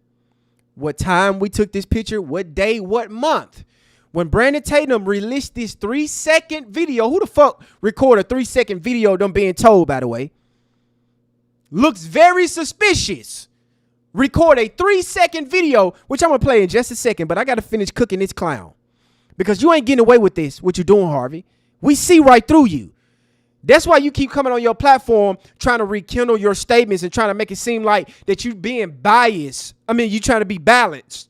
what time we took this picture, what day, what month. When Brandon Tatum released this 3-second video, who the fuck recorded a 3-second video of them being told, by the way? Looks very suspicious. Record a 3-second video, which I'm going to play in just a second, but I got to finish cooking this clown. Because you ain't getting away with this, what you're doing, Harvey. We see right through you. That's why you keep coming on your platform trying to rekindle your statements and trying to make it seem like that you being biased. I mean, you trying to be balanced.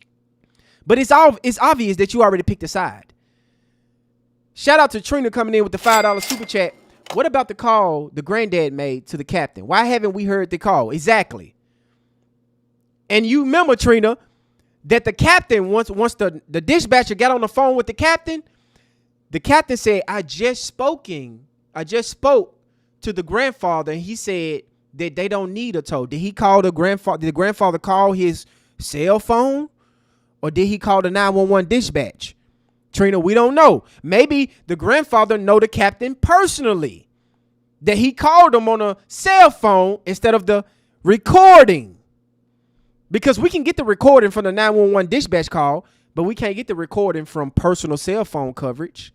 But it's obvious that you already picked a side. Shout out to Trina coming in with the $5 super chat. What about the call the granddad made to the captain? Why haven't we heard the call? Exactly. And you remember, Trina, that the captain, once the dispatcher got on the phone with the captain said, I just spoke to the grandfather, and he said that they don't need a tow. Did he call the grandfather? Did the grandfather call his cell phone? Or did he call the 911 dispatch? Trina, we don't know. Maybe the grandfather know the captain personally. That he called him on a cell phone instead of the recording. Because we can get the recording from the 911 dispatch call, but we can't get the recording from personal cell phone coverage.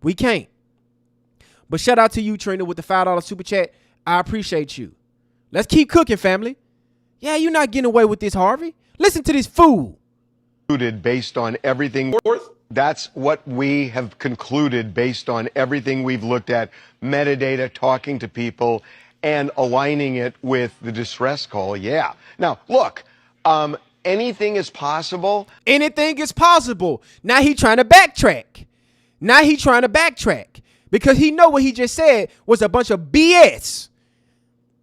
We can't. But shout out to you, Trina, with the $5 super chat. I appreciate you. Let's keep cooking, family. Yeah, you're not getting away with this, Harvey. Listen to this fool. Based on everything. That's what we have concluded based on everything we've looked at, metadata, talking to people, and aligning it with the distress call. Yeah. Now, look, anything is possible. Anything is possible. Now he trying to backtrack. Because he know what he just said was a bunch of BS.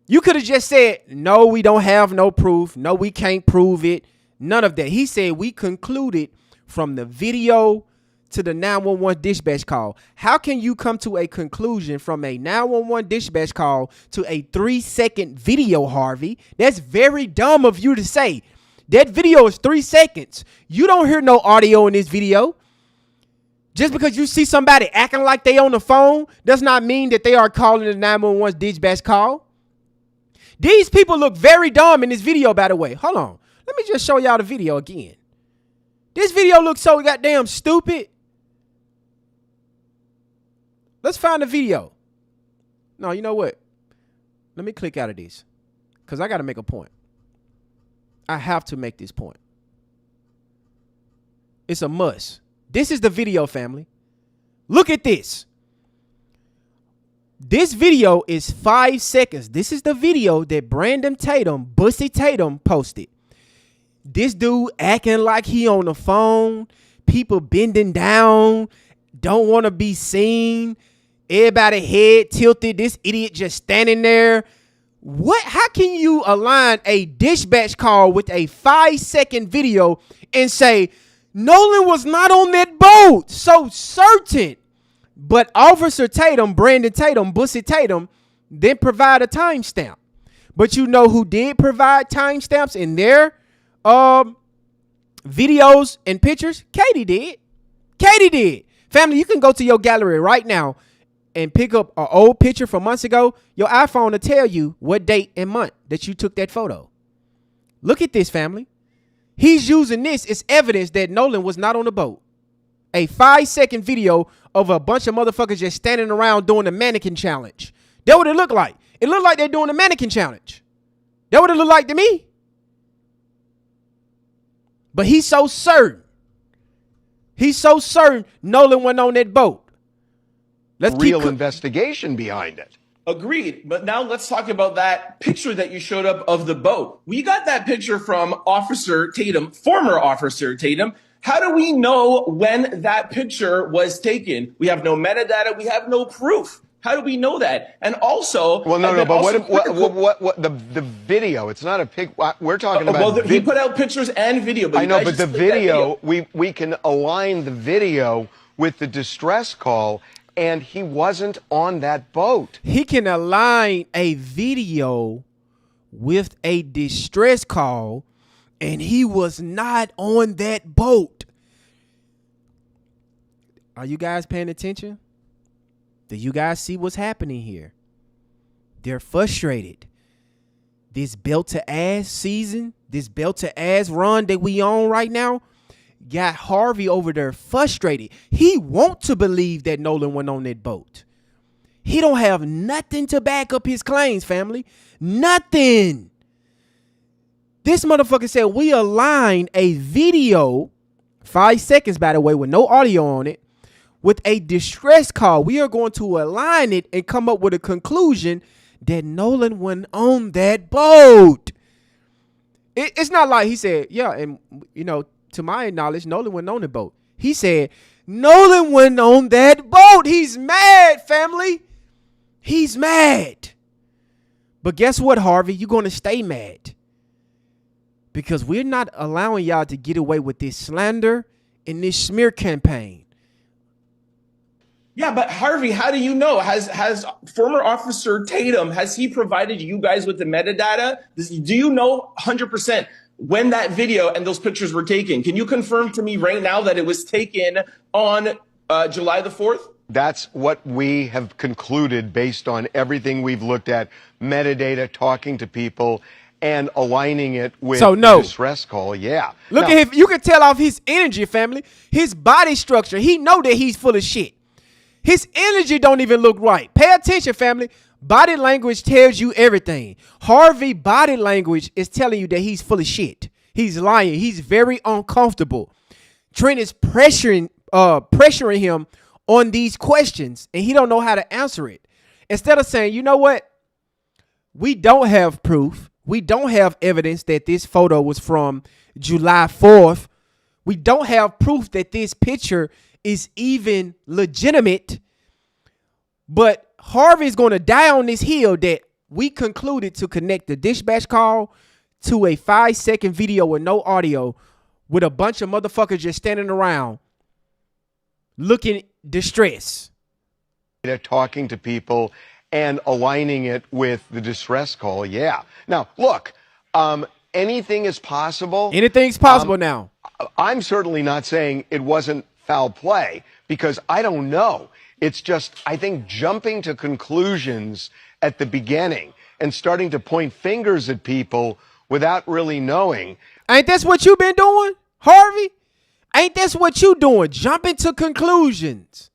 You could have just said, no, we don't have no proof. No, we can't prove it. None of that. He said we concluded from the video to the 911 dispatch call. How can you come to a conclusion from a 911 dispatch call to a 3-second video, Harvey? That's very dumb of you to say. That video is 3 seconds. You don't hear no audio in this video. Just because you see somebody acting like they on the phone does not mean that they are calling the 911 dispatch call. These people look very dumb in this video, by the way. Hold on. Let me just show y'all the video again. This video looks so goddamn stupid. Let's find the video. No, you know what? Let me click out of this because I got to make a point. I have to make this point. It's a must. This is the video, family. Look at this. This video is 5 seconds. This is the video that Brandon Tatum, Bussy Tatum, posted. This dude acting like he on the phone. People bending down. Don't want to be seen. Everybody head tilted. This idiot just standing there. What? How can you align a dispatch call with a 5-second video and say, Nolan was not on that boat. So certain. But Officer Tatum, Brandon Tatum, Bussy Tatum, didn't provide a timestamp. But you know who did provide timestamps in their videos and pictures? Katie did. Katie did. Family, you can go to your gallery right now and pick up an old picture from months ago. Your iPhone will tell you what date and month that you took that photo. Look at this, family. He's using this as evidence that Nolan was not on the boat. A 5-second video of a bunch of motherfuckers just standing around doing the mannequin challenge. That's what it looked like. It looked like they're doing the mannequin challenge. That's what it looked like to me. But he's so certain. He's so certain Nolan went on that boat. Let's real investigation behind it. Agreed. But now let's talk about that picture that you showed up of the boat. We got that picture from Officer Tatum, former Officer Tatum. How do we know when that picture was taken? We have no metadata. We have no proof. How do we know that? And also, well, no, but what the video? It's not a pic. We're talking about. Well, he put out pictures and video. But I know, but the video, we can align the video with the distress call, and he wasn't on that boat. He can align a video with a distress call, and he was not on that boat. Are you guys paying attention? Do you guys see what's happening here? They're frustrated. This belt to ass season, this belt to ass run that we on right now, got Harvey over there frustrated. He want to believe that Nolan went on that boat. He don't have nothing to back up his claims, family. Nothing. This motherfucker said we align a video, 5 seconds by the way, with no audio on it, with a distress call. We are going to align it and come up with a conclusion that Nolan went on that boat. It's not like he said, yeah, and you know, to my knowledge, Nolan went on the boat. He said, Nolan went on that boat. He's mad, family. He's mad. But guess what, Harvey? You're going to stay mad. Because we're not allowing y'all to get away with this slander and this smear campaign. Yeah, but Harvey, how do you know? Has former Officer Tatum, has he provided you guys with the metadata? Do you know 100% when that video and those pictures were taken? Can you confirm to me right now that it was taken on July the 4th? That's what we have concluded based on everything we've looked at, metadata, talking to people, and aligning it with the distress call. Yeah. Look at him. You can tell off his energy, family. His body structure. He know that he's full of shit. His energy don't even look right. Pay attention, family. Body language tells you everything. Harvey body language is telling you that he's full of shit. He's lying. He's very uncomfortable. Trent is pressuring him on these questions, and he don't know how to answer it. Instead of saying, you know what? We don't have proof. We don't have evidence that this photo was from July 4th. We don't have proof that this picture is even legitimate. But Harvey's going to die on this hill that we concluded to connect the dispatch call to a 5-second video with no audio with a bunch of motherfuckers just standing around looking distressed. Talking to people and aligning it with the distress call. Yeah. Now, look, anything is possible. Anything's possible now. I'm certainly not saying it wasn't foul play because I don't know. It's just, I think, jumping to conclusions at the beginning and starting to point fingers at people without really knowing. Ain't that's what you been doing, Harvey? Ain't that's what you doing? Jumping to conclusions.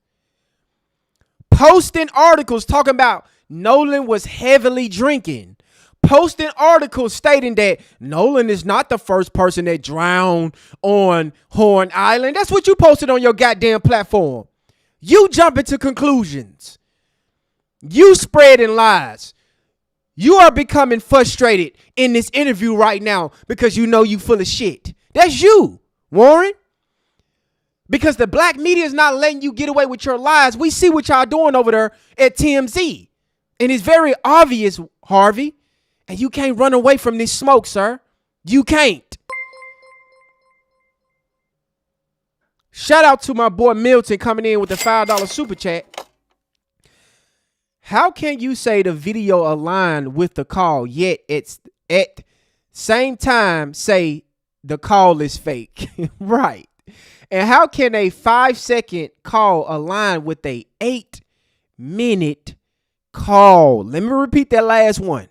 Posting articles talking about Nolan was heavily drinking. Posting articles stating that Nolan is not the first person that drowned on Horn Island. That's what you posted on your goddamn platform. You jumping to conclusions. You spreading lies. You are becoming frustrated in this interview right now because you know you full of shit. That's you, Warren. Because the black media is not letting you get away with your lies. We see what y'all doing over there at TMZ. And it's very obvious, Harvey. And you can't run away from this smoke, sir. You can't. Shout out to my boy Milton coming in with the $5 super chat. How can you say the video aligned with the call, yet it's at same time say the call is fake? Right. And how can a 5-second call align with a 8-minute call? Let me repeat that last one.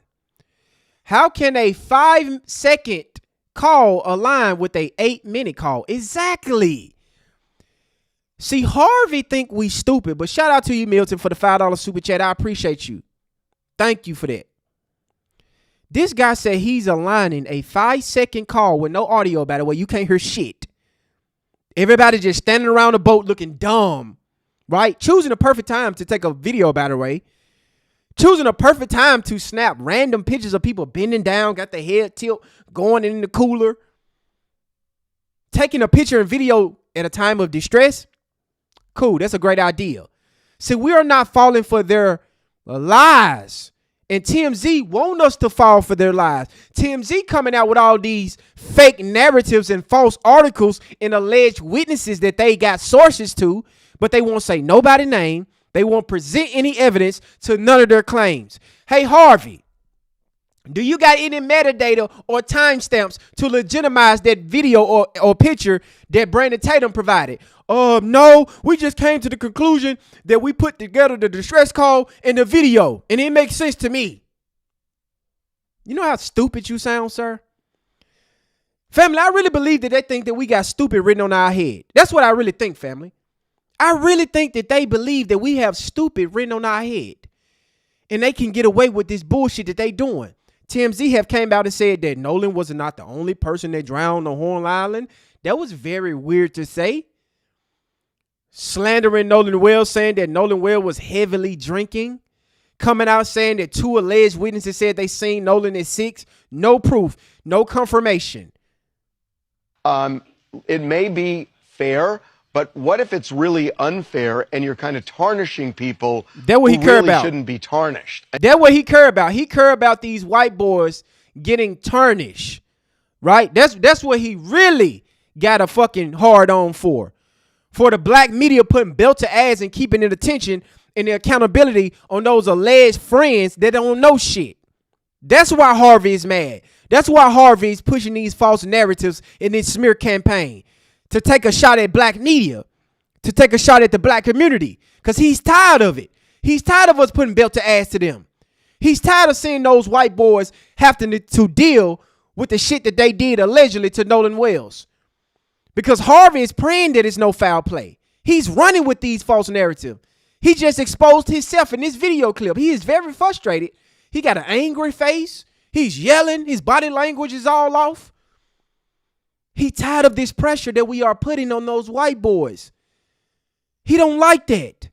How can a 5-second call align with a 8-minute call? Exactly. See, Harvey think we stupid, but shout out to you, Milton, for the $5 super chat. I appreciate you. Thank you for that. This guy said he's aligning a 5-second call with no audio, by the way. You can't hear shit. Everybody just standing around the boat looking dumb, right? Choosing the perfect time to take a video, by the way. Choosing a perfect time to snap random pictures of people bending down, got their head tilt, going in the cooler. Taking a picture and video at a time of distress. Cool, that's a great idea. See, we are not falling for their lies. And TMZ want us to fall for their lies. TMZ coming out with all these fake narratives and false articles and alleged witnesses that they got sources to, but they won't say nobody's name. They won't present any evidence to none of their claims. Hey, Harvey, do you got any metadata or timestamps to legitimize that video or picture that Brandon Tatum provided? No, we just came to the conclusion that we put together the distress call and the video, and it makes sense to me. You know how stupid you sound, sir? Family, I really believe that they think that we got stupid written on our head. That's what I really think, family. I really think that they believe that we have stupid written on our head, and they can get away with this bullshit that they doing. TMZ have came out and said that Nolan was not the only person that drowned on Horn Island. That was very weird to say. Slandering Nolan Wells, saying that Nolan Wells was heavily drinking. Coming out saying that 2 alleged witnesses said they seen Nolan at 6. No proof, no confirmation. It may be fair, but what if it's really unfair and you're kind of tarnishing people That's what he who care really about. shouldn't be tarnished? That's what he care about. He care about these white boys getting tarnished, right? That's what he really got a fucking hard on for. For the black media putting belt to ass and keeping the attention and the accountability on those alleged friends that don't know shit. That's why Harvey is mad. That's why Harvey is pushing these false narratives in this smear campaign to take a shot at black media, to take a shot at the black community, because he's tired of it. He's tired of us putting belt to ass to them. He's tired of seeing those white boys having to deal with the shit that they did allegedly to Nolan Wells. Because Harvey is praying that it's no foul play. He's running with these false narratives. He just exposed himself in this video clip. He is very frustrated. He got an angry face. He's yelling. His body language is all off. He tired of this pressure that we are putting on those white boys. He don't like that.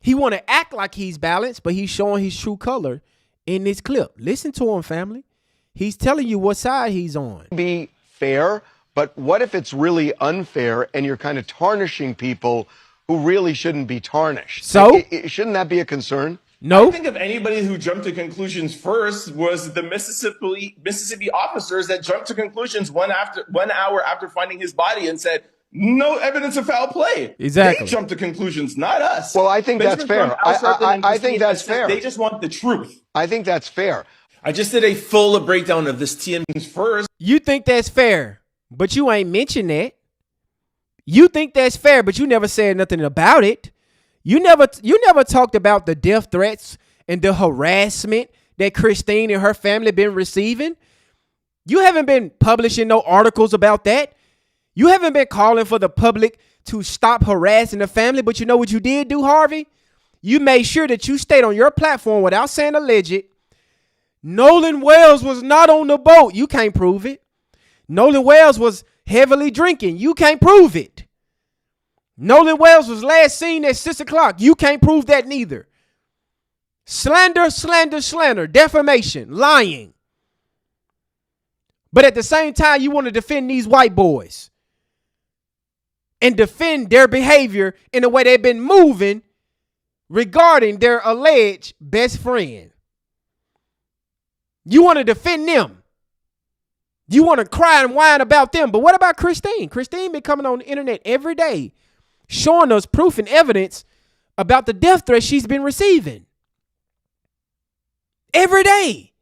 He want to act like he's balanced, but he's showing his true color in this clip. Listen to him, family. He's telling you what side he's on. Be fair, but what if it's really unfair and you're kind of tarnishing people who really shouldn't be tarnished? So? Shouldn't that be a concern? No. I think if anybody who jumped to conclusions first was the Mississippi officers that jumped to conclusions 1 hour after finding his body and said, no evidence of foul play. Exactly. They jumped to conclusions, not us. Well, I think that's fair. I think that's fair. They just want the truth. I think that's fair. I just did a full breakdown of this TM's first. You think that's fair, but you ain't mentioned that. You think that's fair, but you never said nothing about it. You never talked about the death threats and the harassment that Christine and her family been receiving. You haven't been publishing no articles about that. You haven't been calling for the public to stop harassing the family, but you know what you did do, Harvey? You made sure that you stayed on your platform without saying alleged. Nolan Wells was not on the boat. You can't prove it. Nolan Wells was heavily drinking. You can't prove it. Nolan Wells was last seen at 6 o'clock. You can't prove that neither. Slander, slander, slander, defamation, lying. But at the same time, you want to defend these white boys and defend their behavior in the way they've been moving regarding their alleged best friend. You want to defend them. You want to cry and whine about them, but what about Christine? Christine been coming on the internet every day, showing us proof and evidence about the death threats she's been receiving. Every day.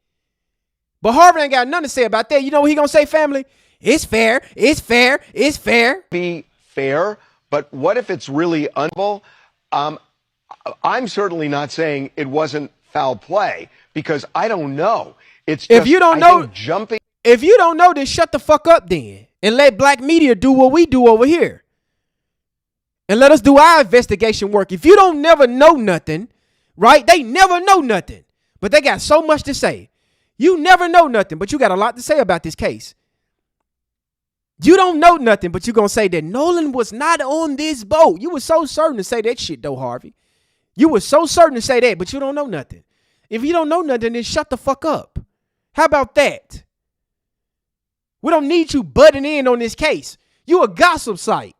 But Harvard ain't got nothing to say about that. You know what he gonna say, family? It's fair, it's fair, it's fair. Be fair, but what if it's really unable? I'm certainly not saying it wasn't foul play because I don't know. It's just, if you don't know, jumping. If you don't know, then shut the fuck up then and let black media do what we do over here. And let us do our investigation work. If you don't never know nothing, right? They never know nothing, but they got so much to say. You never know nothing, but you got a lot to say about this case. You don't know nothing, but you're going to say that Nolan was not on this boat. You were so certain to say that shit, though, Harvey. You were so certain to say that, but you don't know nothing. If you don't know nothing, then shut the fuck up. How about that? We don't need you butting in on this case. You a gossip site.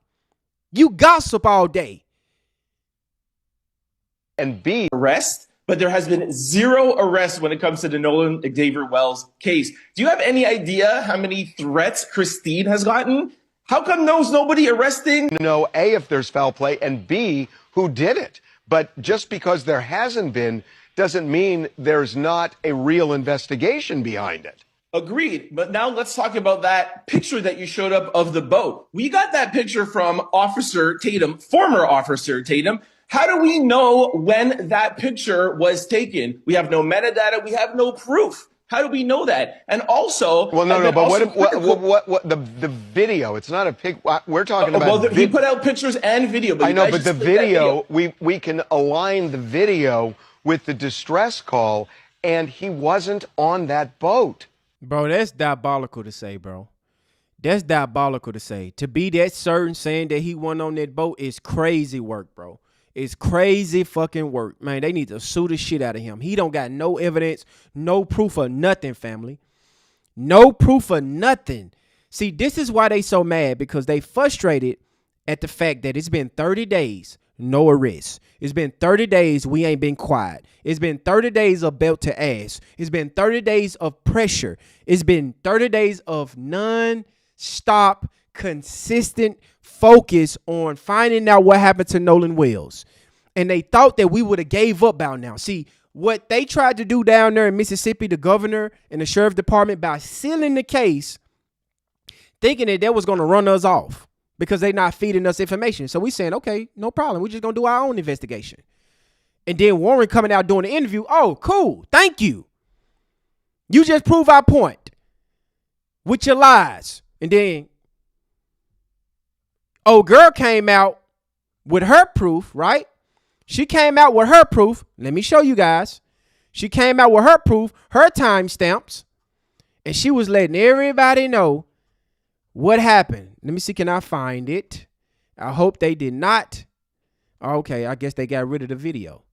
You gossip all day. And B, arrest, but there has been zero arrests when it comes to the Nolan Xavier Wells case. Do you have any idea how many threats Christine has gotten? How come there's nobody arresting? know, A, if there's foul play, and B, who did it. But just because there hasn't been doesn't mean there's not a real investigation behind it. Agreed. But now let's talk about that picture that you showed up of the boat. We got that picture from Officer Tatum, former Officer Tatum. How do we know when that picture was taken? We have no metadata. We have no proof. How do we know that? And also, well, no, but what the video? It's not a pic. We're talking about. Well, he put out pictures and video. But I know, but the video, we can align the video with the distress call, and he wasn't on that boat. Bro, that's diabolical to say, bro. That's diabolical to say. To be that certain saying that he wasn't on that boat is crazy work, bro. It's crazy fucking work. Man, they need to sue the shit out of him. He don't got no evidence, no proof of nothing, family. No proof of nothing. See, this is why they so mad, because they frustrated at the fact that it's been 30 days, no arrests. It's been 30 days we ain't been quiet. It's been 30 days of belt to ass. It's been 30 days of pressure. It's been 30 days of non-stop, consistent focus on finding out what happened to Nolan Wells. And they thought that we would have gave up by now. See, what they tried to do down there in Mississippi, the governor and the sheriff department, by sealing the case, thinking that that was going to run us off because they're not feeding us information. So we saying, okay, no problem. We're just going to do our own investigation. And then Warren coming out doing the interview. Oh, cool. Thank you. You just prove our point with your lies. And then old girl came out with her proof, right? She came out with her proof. Let me show you guys. She came out with her proof, her timestamps, and she was letting everybody know what happened. Let me see, can I find it? I hope they did not. Okay, I guess they got rid of the video.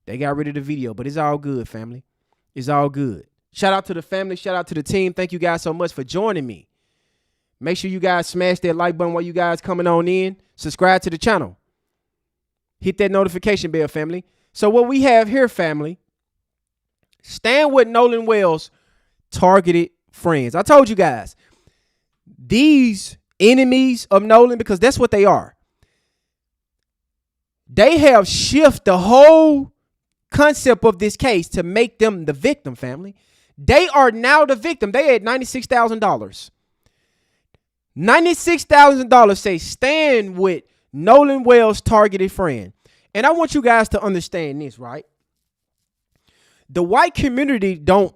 They got rid of the video, but it's all good, family. It's all good. Shout out to the family. Shout out to the team. Thank you guys so much for joining me. Make sure you guys smash that like button while you guys coming on in. Subscribe to the channel. Hit that notification bell, family. So what we have here, family, stand with Nolan Wells' targeted friends. I told you guys, these enemies of Nolan, because that's what they are. They have shifted the whole concept of this case to make them the victim, family. They are now the victim. They had $96,000. $96,000 say stand with Nolan Wells' targeted friend. And I want you guys to understand this, right? The white community don't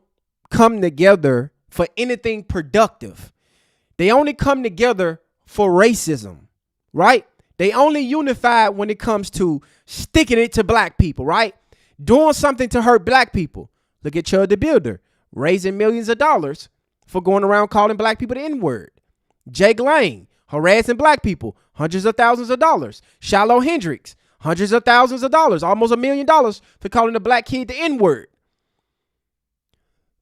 come together for anything productive. They only come together for racism, right? They only unify when it comes to sticking it to black people, right? Doing something to hurt black people. Look at Chud the Builder, raising millions of dollars for going around calling black people the N-word. Jake Lang, harassing black people, hundreds of thousands of dollars. Shiloh Hendricks, hundreds of thousands of dollars, almost $1 million for calling a black kid the N-word.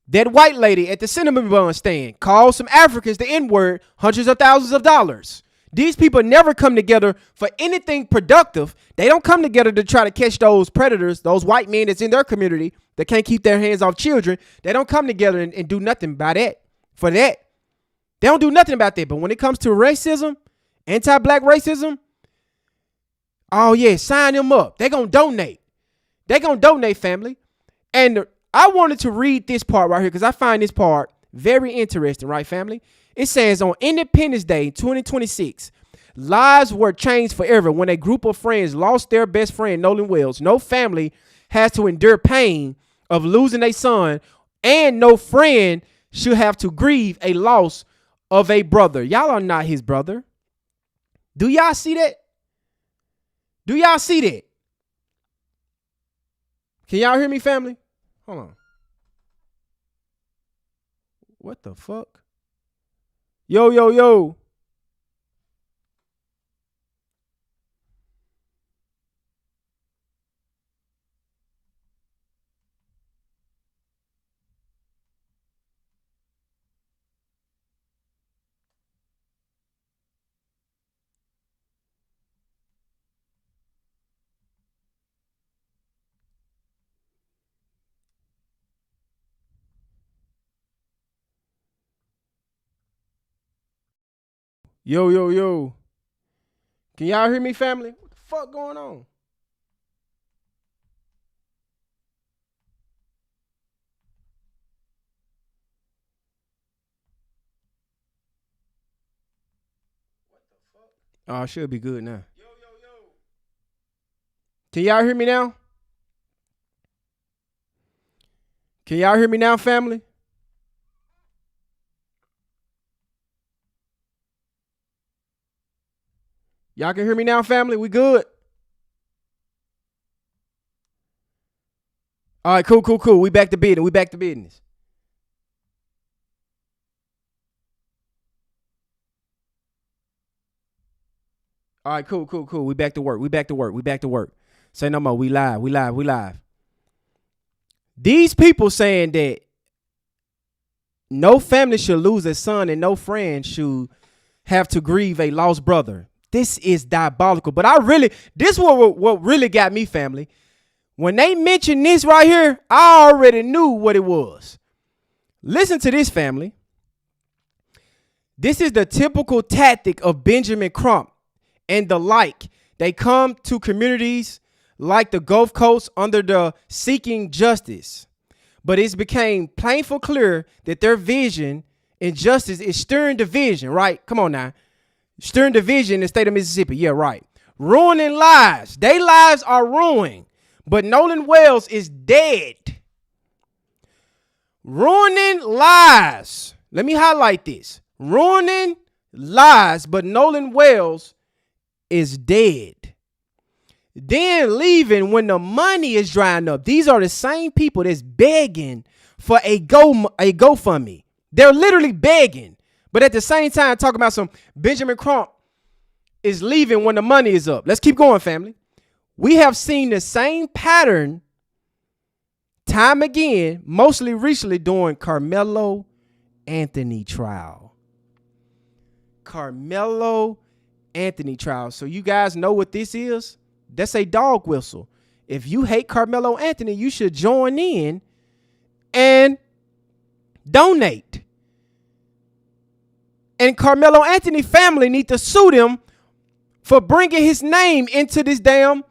That white lady at the cinnamon bun stand called some Africans the N-word, hundreds of thousands of dollars. These people never come together for anything productive. They don't come together to try to catch those predators, those white men that's in their community that can't keep their hands off children. They don't come together and do nothing by that, for that. They don't do nothing about that. But when it comes to racism, anti-black racism, oh yeah, sign them up. They're going to donate. They're going to donate, family. And I wanted to read this part right here because I find this part very interesting, right, family? It says on Independence Day 2026, lives were changed forever when a group of friends lost their best friend, Nolan Wells. No family has to endure pain of losing a son, and no friend should have to grieve a loss of a brother. Y'all are not his brother. Do y'all see that? Do y'all see that? Can y'all hear me, family? Hold on. What the fuck? Yo, yo, yo. Yo, yo, yo. Can y'all hear me, family? What the fuck going on? Oh, I should be good now. Yo, yo, yo. Can y'all hear me now? Can y'all hear me now, family? Y'all can hear me now, family? We good? All right, cool, cool, cool. We back to business. We back to business. All right, cool, cool, cool. We back to work. We back to work. We back to work. Say no more. We live. We live. We live. These people saying that no family should lose a son and no friend should have to grieve a lost brother. This is diabolical. But this is what really got me, family. When they mentioned this right here, I already knew what it was. Listen to this, family. This is the typical tactic of Benjamin Crump and the like. They come to communities like the Gulf Coast under the seeking justice. But it's became painful clear that their vision and justice is stirring division, right? Come on now. Stirring division in the state of Mississippi. Yeah, right. Ruining lives. Their lives are ruined. But Nolan Wells is dead. Ruining lives. Let me highlight this. Ruining lives, but Nolan Wells is dead. Then leaving when the money is drying up. These are the same people that's begging for a GoFundMe. They're literally begging. But at the same time, talking about some Benjamin Crump is leaving when the money is up. Let's keep going, family. We have seen the same pattern time again, mostly recently during Carmelo Anthony trial. Carmelo Anthony trial. So you guys know what this is? That's a dog whistle. If you hate Carmelo Anthony, you should join in and donate. And Carmelo Anthony family need to sue them for bringing his name into this damn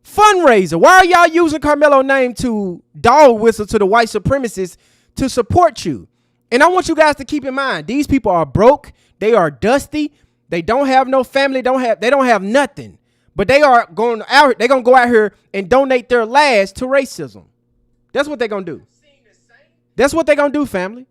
fundraiser. Why are y'all using Carmelo's name to dog whistle to the white supremacists to support you? And I want you guys to keep in mind, these people are broke. They are dusty. They don't have no family. They don't have nothing. But they are going out. They're gonna go out here and donate their lives to racism. That's what they're gonna do. That's what they're gonna do, family.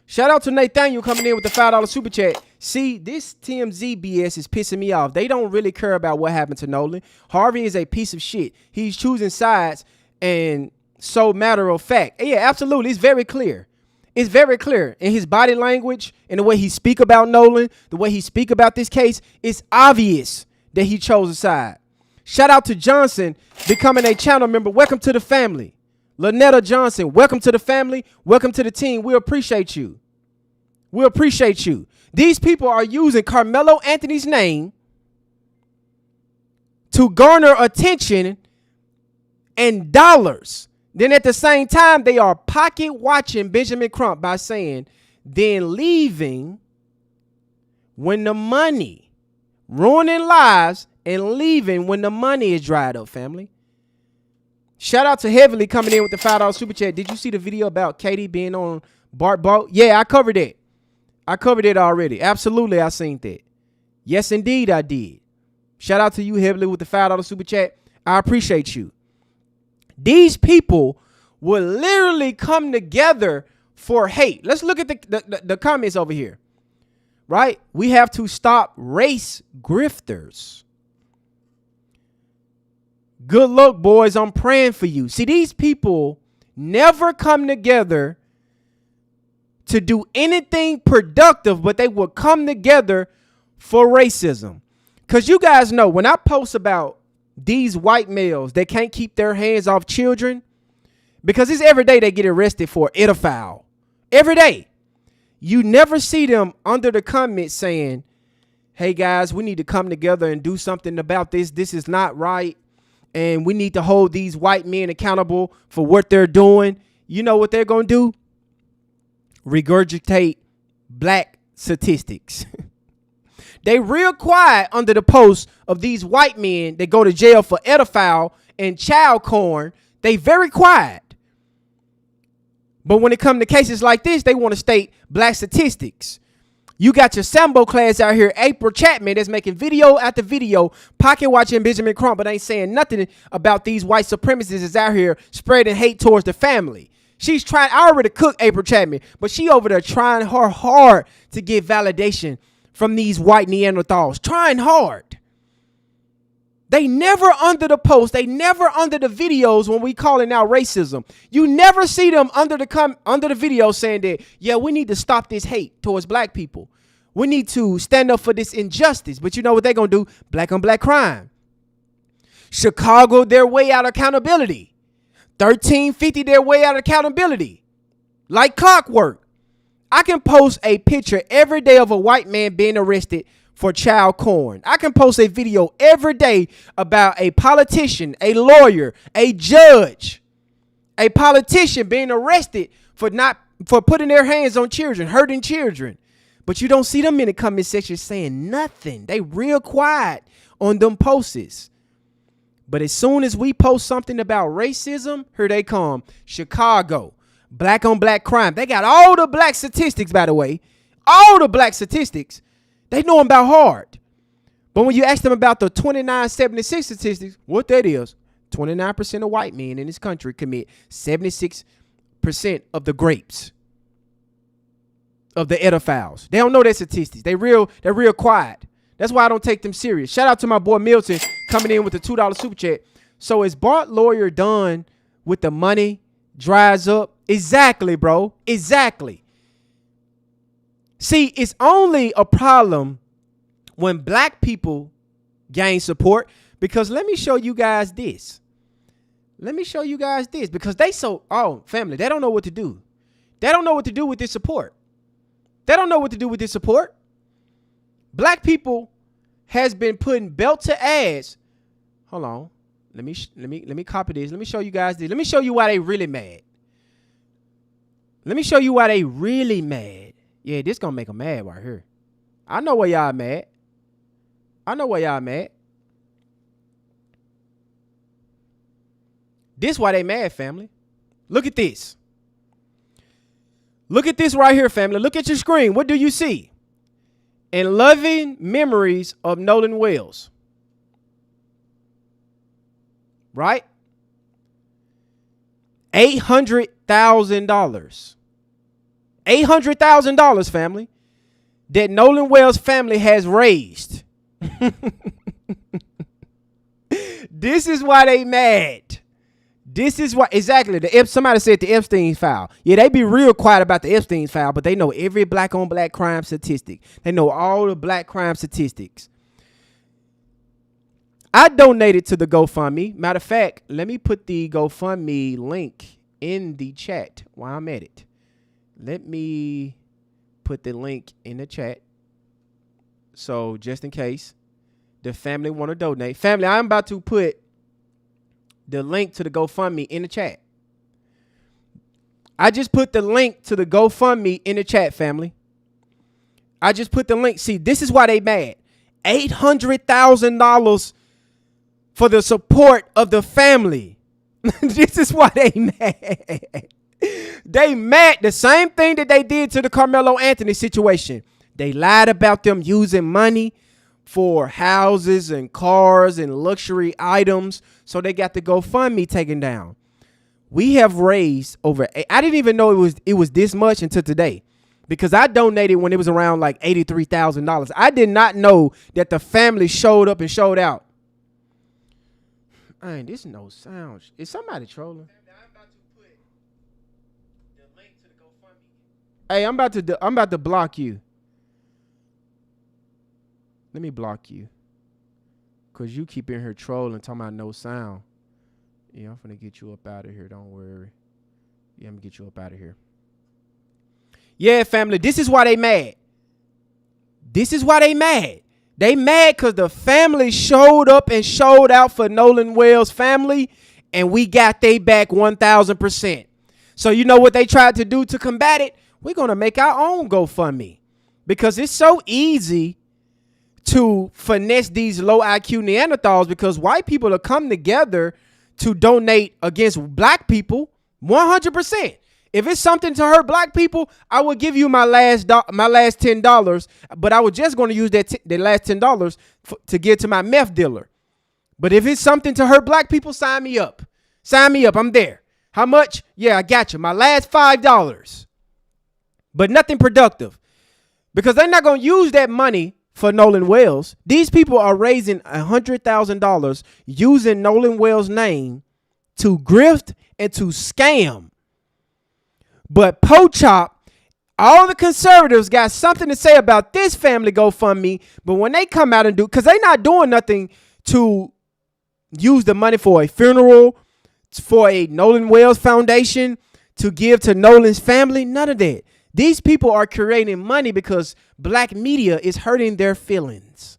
Shout out to Nathaniel coming in with the $5 super chat. See, this TMZ BS is pissing me off. They don't really care about what happened to Nolan. Harvey is a piece of shit. He's choosing sides and so matter of fact. Yeah, absolutely. It's very clear. It's very clear in his body language and the way he speak about Nolan, the way he speak about this case. It's obvious that he chose a side. Shout out to Johnson becoming a channel member. Welcome to the family. Lynetta Johnson, welcome to the family. Welcome to the team. We appreciate you. We appreciate you. These people are using Carmelo Anthony's name to garner attention and dollars. Then at the same time, they are pocket watching Benjamin Crump by saying, then leaving when the money, ruining lives and leaving when the money is dried up, family. Shout out to Heavenly coming in with the $5 super chat. Did you see the video about Katie being on Bart Boat? Yeah, I covered it. I covered it already. Absolutely, I seen that. Yes, indeed, I did. Shout out to you, Heavenly, with the $5 super chat. I appreciate you. These people will literally come together for hate. Let's look at the comments over here. Right? We have to stop race grifters. Good luck, boys. I'm praying for you. See, these people never come together to do anything productive, but they will come together for racism. Because you guys know, when I post about these white males that can't keep their hands off children, because it's every day they get arrested for pedophile. Every day. You never see them under the comments saying, hey, guys, we need to come together and do something about this. This is not right. And we need to hold these white men accountable for what they're doing. You know what they're going to do? Regurgitate black statistics. They real quiet under the post of these white men that go to jail for pedophile and child porn. They very quiet. But when it comes to cases like this, they want to state black statistics. You got your Sambo class out here, April Chapman, that's making video after video, pocket watching Benjamin Crump, but ain't saying nothing about these white supremacists that's out here spreading hate towards the family. She's trying, I already cooked April Chapman, but she over there trying her hard to get validation from these white Neanderthals. Trying hard. They never under the post. They never under the videos when we calling out racism. You never see them under the video saying that, yeah, we need to stop this hate towards black people. We need to stand up for this injustice. But you know what they're going to do? Black on black crime. Chicago, their way out of accountability. 1350, their way out of accountability. Like clockwork. I can post a picture every day of a white man being arrested for child porn. I can post a video every day about a politician, a lawyer, a judge, a politician being arrested for putting their hands on children, hurting children. But you don't see them in the comment section saying nothing. They real quiet on them posts. But as soon as we post something about racism, here they come. Chicago, black on black crime. They got all the black statistics, by the way. All the black statistics. They know them about hard. But when you ask them about the 2976 statistics, what that is, 29% of white men in this country commit 76% of the grapes of the pedophiles. They don't know their statistics. They're real quiet. That's why I don't take them serious. Shout out to my boy Milton coming in with the $2 super chat. So is Bart lawyer done with the money dries up? Exactly, bro. Exactly. See, it's only a problem when black people gain support, because let me show you guys this. Because family, they don't know what to do. They don't know what to do with this support. Black people has been putting belt to ass. Hold on. Let me copy this. Let me show you guys this. Let me show you why they really mad. Yeah, this gonna make them mad right here. I know why y'all mad. This why they mad, family. Look at this. Look at this right here, family. Look at your screen. What do you see? In loving memories of Nolan Wells. Right? $800,000. $800,000, family, that Nolan Wells' family has raised. This is why they mad. This is why, exactly. Somebody said the Epstein file. Yeah, they be real quiet about the Epstein file, but they know every black on black crime statistic. They know all the black crime statistics. I donated to the GoFundMe. Matter of fact, let me put the GoFundMe link in the chat while I'm at it. Let me put the link in the chat. So just in case the family want to donate. Family, I'm about to put the link to the GoFundMe in the chat. I just put the link to the GoFundMe in the chat, family. I just put the link. See, this is why they mad. $800,000 for the support of the family. This is why they mad. They mad. The same thing that they did to the Carmelo Anthony situation. They lied about them using money for houses and cars and luxury items. So they got the GoFundMe taken down. We have raised over, I didn't even know it was this much until today, because I donated when it was around like $83,000. I did not know that the family showed up and showed out. Man, this no sound. Is somebody trolling? I'm about to put the link to the GoFundMe. Hey, I'm about to block you. Let me block you, cause you keep in here trolling, talking about no sound. Yeah, I'm finna get you up out of here. Don't worry. Yeah, I'm gonna get you up out of here. Yeah, family, this is why they mad. This is why they mad. They mad because the family showed up and showed out for Nolan Wells' family, and we got they back 1,000%. So you know what they tried to do to combat it? We're going to make our own GoFundMe, because it's so easy to finesse these low IQ Neanderthals, because white people will come together to donate against black people 100%. If it's something to hurt black people, I will give you my last $10, but I was just going to use that last $10 to give to my meth dealer. But if it's something to hurt black people, sign me up. Sign me up. I'm there. How much? Yeah, I got you. My last $5. But nothing productive, because they're not going to use that money for Nolan Wells. These people are raising $100,000 using Nolan Wells' name to grift and to scam. But Po-Chop, all the conservatives got something to say about this family GoFundMe. But when they come out and do, because they're not doing nothing to use the money for a funeral, for a Nolan Wells Foundation, to give to Nolan's family, none of that. These people are creating money because black media is hurting their feelings.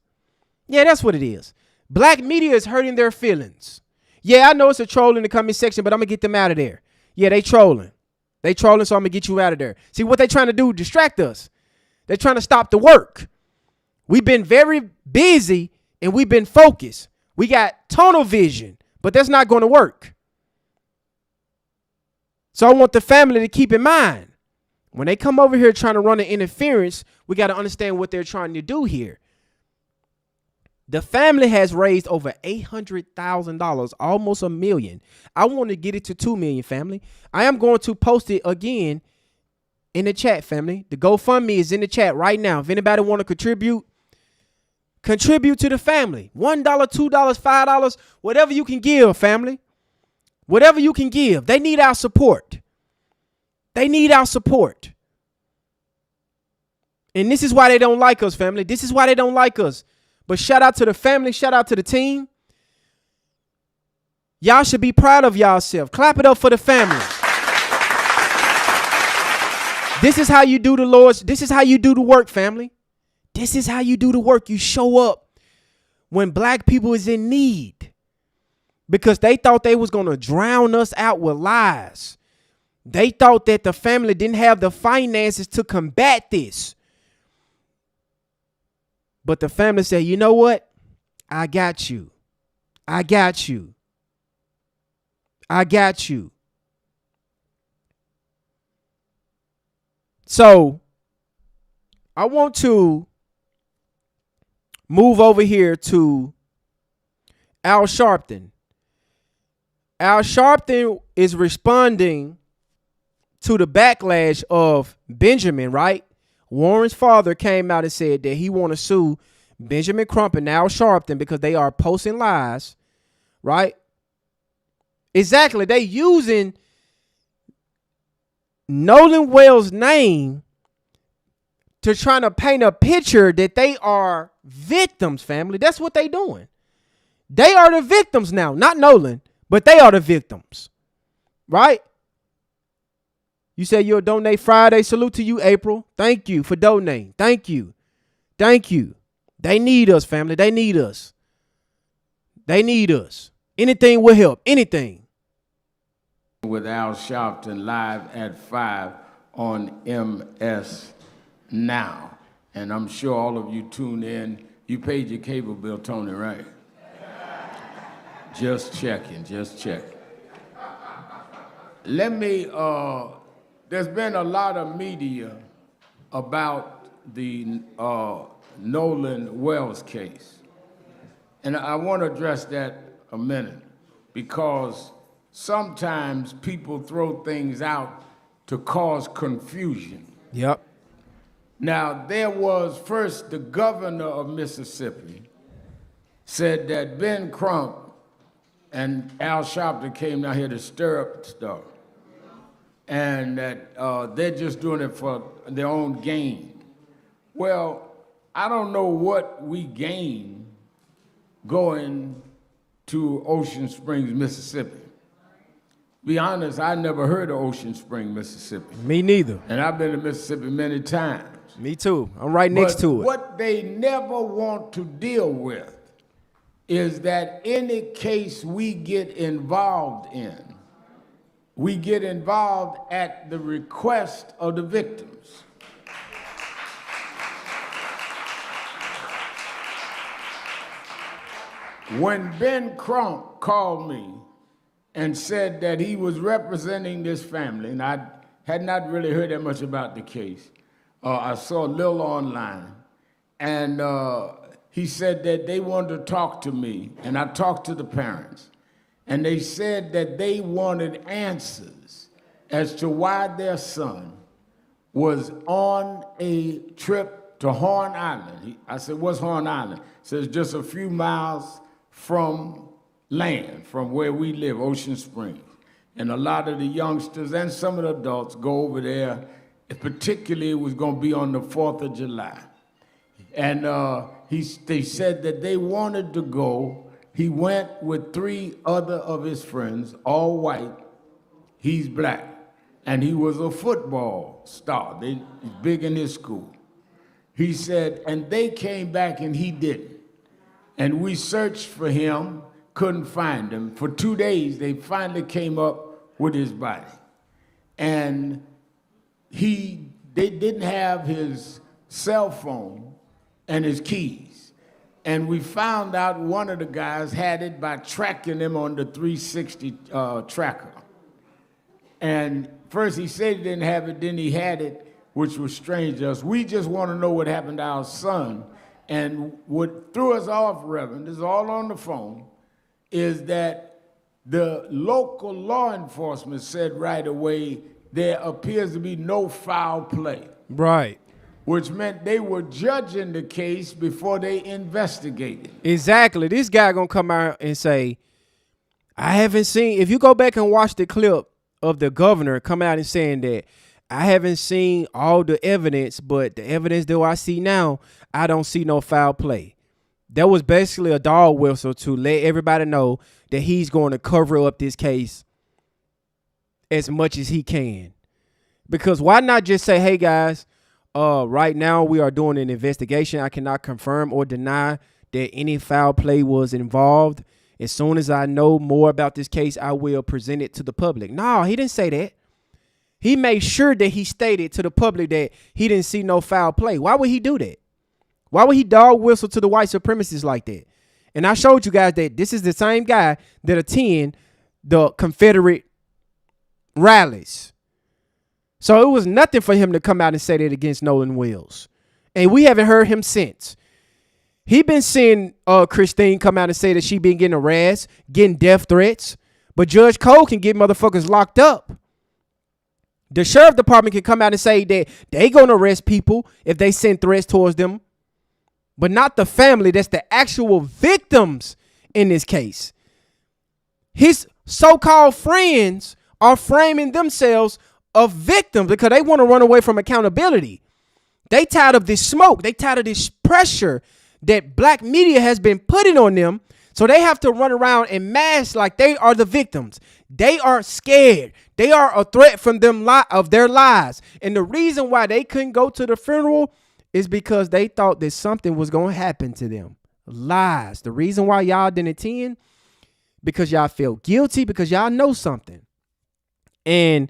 Yeah, that's what it is. Black media is hurting their feelings. Yeah, I know it's a troll in the comment section, but I'm going to get them out of there. Yeah, they trolling. They trolling, so I'm going to get you out of there. See, what they trying to do, distract us. They're trying to stop the work. We've been very busy and we've been focused. We got tunnel vision, but that's not going to work. So I want the family to keep in mind, when they come over here trying to run an interference, we got to understand what they're trying to do here. The family has raised over $800,000, almost $1 million. I want to get it to $2 million, family. I am going to post it again in the chat, family. The GoFundMe is in the chat right now. If anybody want to contribute to the family. $1, $2, $5, whatever you can give, family. Whatever you can give. They need our support. They need our support. And this is why they don't like us, family. This is why they don't like us. But shout out to the family. Shout out to the team. Y'all should be proud of yourself. Clap it up for the family. This is how you do the Lord's. This is how you do the work, family. This is how you do the work. You show up when black people is in need, because they thought they was going to drown us out with lies. They thought that the family didn't have the finances to combat this. But the family said, you know what? I got you. I got you. I got you. So I want to move over here to Al Sharpton. Al Sharpton is responding to the backlash of Benjamin, right? Warren's father came out and said that he want to sue Benjamin Crump and Al Sharpton because they are posting lies, right? Exactly. They using Nolan Wells' name to trying to paint a picture that they are victims, family. That's what they doing. They are the victims now, not Nolan, but they are the victims, right? You said you'll donate Friday. Salute to you, April. Thank you for donating. Thank you. Thank you. They need us, family. They need us. They need us. Anything will help. Anything. with Al Sharpton live at 5 on MS Now. And I'm sure all of you tuned in. You paid your cable bill, Tony, right? Just checking. Let me, there's been a lot of media about the Nolan Wells case. And I want to address that a minute because sometimes people throw things out to cause confusion. Yep. Now, there was first the governor of Mississippi said that Ben Crump and Al Sharpton came down here to stir up stuff, and that they're just doing it for their own gain. Well, I don't know what we gain going to Ocean Springs, Mississippi. Be honest, I never heard of Ocean Springs, Mississippi. Me neither. And I've been to Mississippi many times. Me too. I'm right next to it. What they never want to deal with is that any case we get involved in, we get involved at the request of the victims. When Ben Crump called me and said that he was representing this family, and I had not really heard that much about the case, I saw a little online, and he said that they wanted to talk to me, and I talked to the parents, and they said that they wanted answers as to why their son was on a trip to Horn Island. I said, what's Horn Island? He says, just a few miles from land, from where we live, Ocean Springs. And a lot of the youngsters and some of the adults go over there. Particularly, it was going to be on the 4th of July. And they said that they wanted to go. He went with 3 other of his friends, all white. He's black. And he was a football star. He's big in his school. He said, and they came back and he didn't. And we searched for him, couldn't find him. For 2 days, they finally came up with his body. And they didn't have his cell phone and his keys. And we found out one of the guys had it by tracking him on the 360 tracker. And first he said he didn't have it, then he had it, which was strange to us. We just want to know what happened to our son. And what threw us off, Reverend, this is all on the phone, is that the local law enforcement said right away there appears to be no foul play. Right. Which meant they were judging the case before they investigated. Exactly. This guy gonna come out and say, I haven't seen, if you go back and watch the clip of the governor come out and saying that, I haven't seen all the evidence, but the evidence that I see now, I don't see no foul play. That was basically a dog whistle to let everybody know that he's going to cover up this case as much as he can. Because why not just say, hey, guys, right now we are doing an investigation. I cannot confirm or deny that any foul play was involved. As soon as I know more about this case, I will present it to the public. No, he didn't say that. He made sure that he stated to the public that he didn't see no foul play. Why would he do that? Why would he dog whistle to the white supremacists like that? And I showed you guys that this is the same guy that attend the Confederate rallies. So it was nothing for him to come out and say that against Nolan Wells. And we haven't heard him since. He been seeing Christine come out and say that she been getting harassed, getting death threats. But Judge Cole can get motherfuckers locked up. The sheriff department can come out and say that they gonna arrest people if they send threats towards them. But not the family. That's the actual victims in this case. His so-called friends are framing themselves of victims because they want to run away from accountability. They tired of this smoke. They tired of this pressure that black media has been putting on them. So they have to run around and mask like they are the victims. They are scared. They are a threat from them of their lives. And the reason why they couldn't go to the funeral is because they thought that something was going to happen to them. Lies. The reason why y'all didn't attend, because y'all feel guilty, because y'all know something. And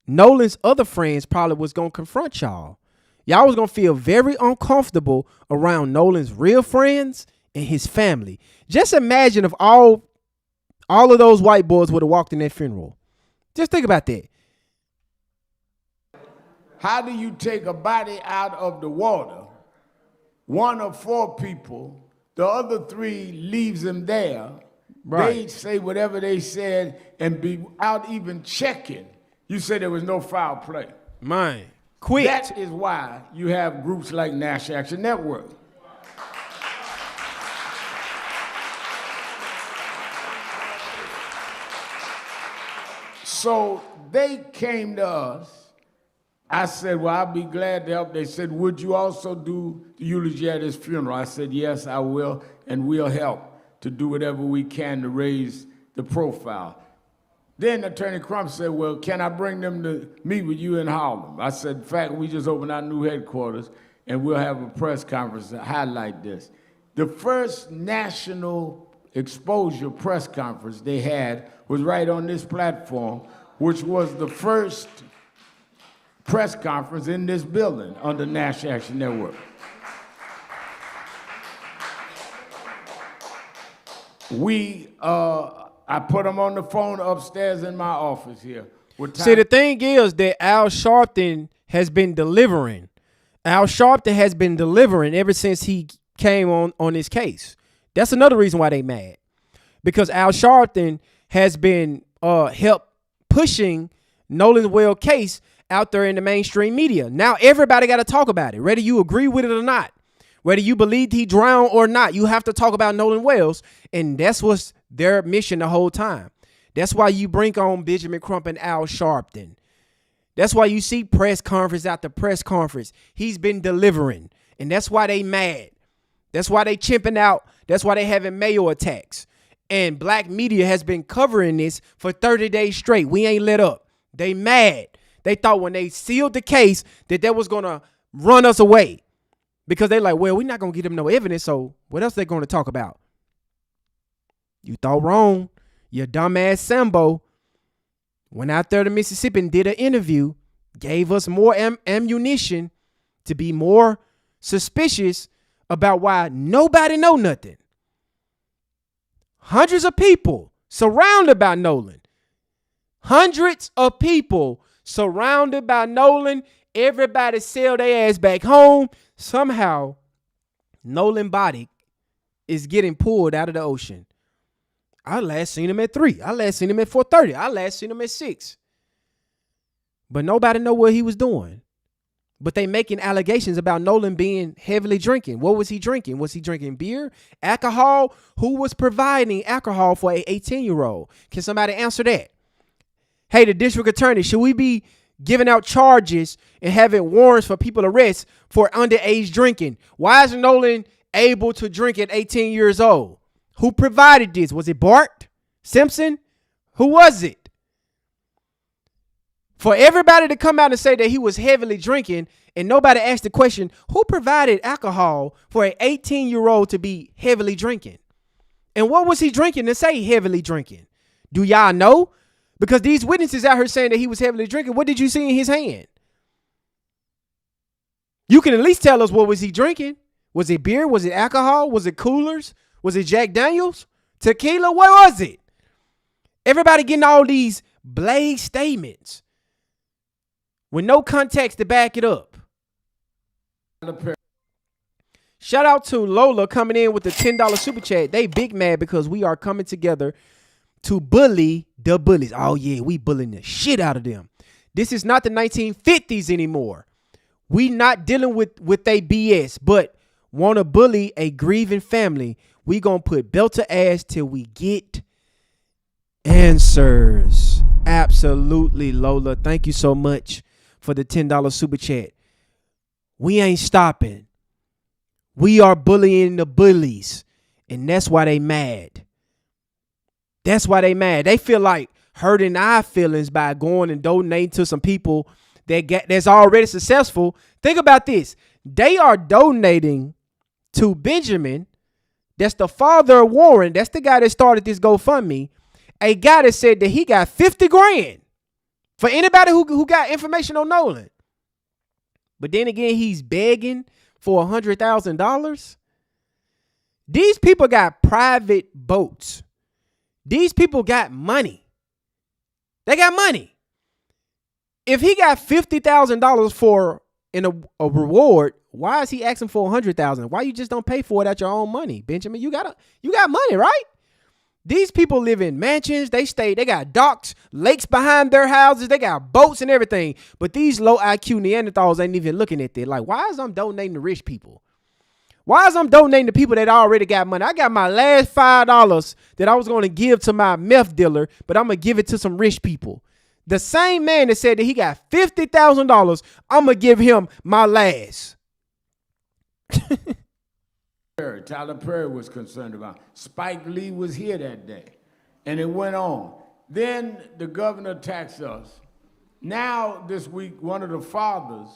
Nolan's other friends probably was going to confront y'all. Y'all was going to feel very uncomfortable around Nolan's real friends and his family. Just imagine if all of those white boys would have walked in that funeral. Just think about that. How do you take a body out of the water? One of 4 people, the other 3 leaves them there. Right. They say whatever they said and without even checking. You said there was no foul play. Man, quit. That is why you have groups like National Action Network. So they came to us. I said, well, I'll be glad to help. They said, would you also do the eulogy at his funeral? I said, yes, I will, and we'll help to do whatever we can to raise the profile. Then Attorney Crump said, well, can I bring them to meet with you in Harlem? I said, in fact, we just opened our new headquarters, and we'll have a press conference to highlight this. The first national exposure press conference they had was right on this platform, which was the first press conference in this building under National Action Network. I put them on the phone upstairs in my office here. See, the thing is that Al Sharpton has been delivering. Al Sharpton has been delivering ever since he came on this case. That's another reason why they mad. Because Al Sharpton has been help pushing Nolan Well case out there in the mainstream media. Now everybody got to talk about it, whether you agree with it or not. Whether you believed he drowned or not, you have to talk about Nolan Wells, and that's what's their mission the whole time. That's why you bring on Benjamin Crump and Al Sharpton. That's why you see press conference after press conference. He's been delivering, and that's why they mad. That's why they chimping out. That's why they having Mayo attacks. And black media has been covering this for 30 days straight. We ain't let up. They mad. They thought when they sealed the case that was going to run us away. Because they like, well, we're not going to give them no evidence, so what else they going to talk about? You thought wrong. Your dumbass Sambo went out there to Mississippi and did an interview, gave us more ammunition to be more suspicious about why nobody know nothing. Hundreds of people surrounded by Nolan. Hundreds of people surrounded by Nolan. Everybody sell their ass back home. Somehow, Nolan body is getting pulled out of the ocean. I last seen him at 3. I last seen him at 4:30. I last seen him at 6. But nobody know what he was doing. But they making allegations about Nolan being heavily drinking. What was he drinking? Was he drinking beer, alcohol? Who was providing alcohol for a 18-year-old? Can somebody answer that? Hey, the district attorney, should we be giving out charges and having warrants for people arrested for underage drinking? Why is Nolan able to drink at 18 years old? Who provided this? Was it Bart Simpson? Who was it? For everybody to come out and say that he was heavily drinking and nobody asked the question, who provided alcohol for an 18-year-old to be heavily drinking? And what was he drinking to say heavily drinking? Do y'all know? Because these witnesses out here saying that he was heavily drinking, what did you see in his hand? You can at least tell us what was he drinking. Was it beer? Was it alcohol? Was it coolers? Was it Jack Daniels? Tequila? What was it? Everybody getting all these blaze statements with no context to back it up. Shout out to Lola coming in with the $10 super chat. They big mad because we are coming together to bully the bullies. Oh, yeah, we bullying the shit out of them. This is not the 1950s anymore. We not dealing with they BS, but want to bully a grieving family. We going to put belt to ass till we get answers. Absolutely, Lola. Thank you so much for the $10 super chat. We ain't stopping. We are bullying the bullies, and that's why they mad. That's why they mad. They feel like hurting our feelings by going and donating to some people that's already successful. Think about this. They are donating to Benjamin. That's the father of Warren. That's the guy that started this GoFundMe. A guy that said that he got 50 grand For anybody who got information on Nolan. But then again, he's begging for $100,000. These people got private boats. These people got money. They got money. If he got $50,000 for a reward, why is he asking for $100,000? Why you just don't pay for it at your own money, Benjamin? You got money, right? These people live in mansions. They got docks, lakes behind their houses. They got boats and everything. But these low IQ Neanderthals ain't even looking at that. Like, why is I'm donating to rich people? Why is I'm donating to people that already got money? I got my last $5 that I was going to give to my meth dealer, but I'm going to give it to some rich people. The same man that said that he got $50,000, I'm going to give him my last. Tyler Perry was concerned about. Spike Lee was here that day. And it went on. Then the governor taxed us. Now, this week, one of the fathers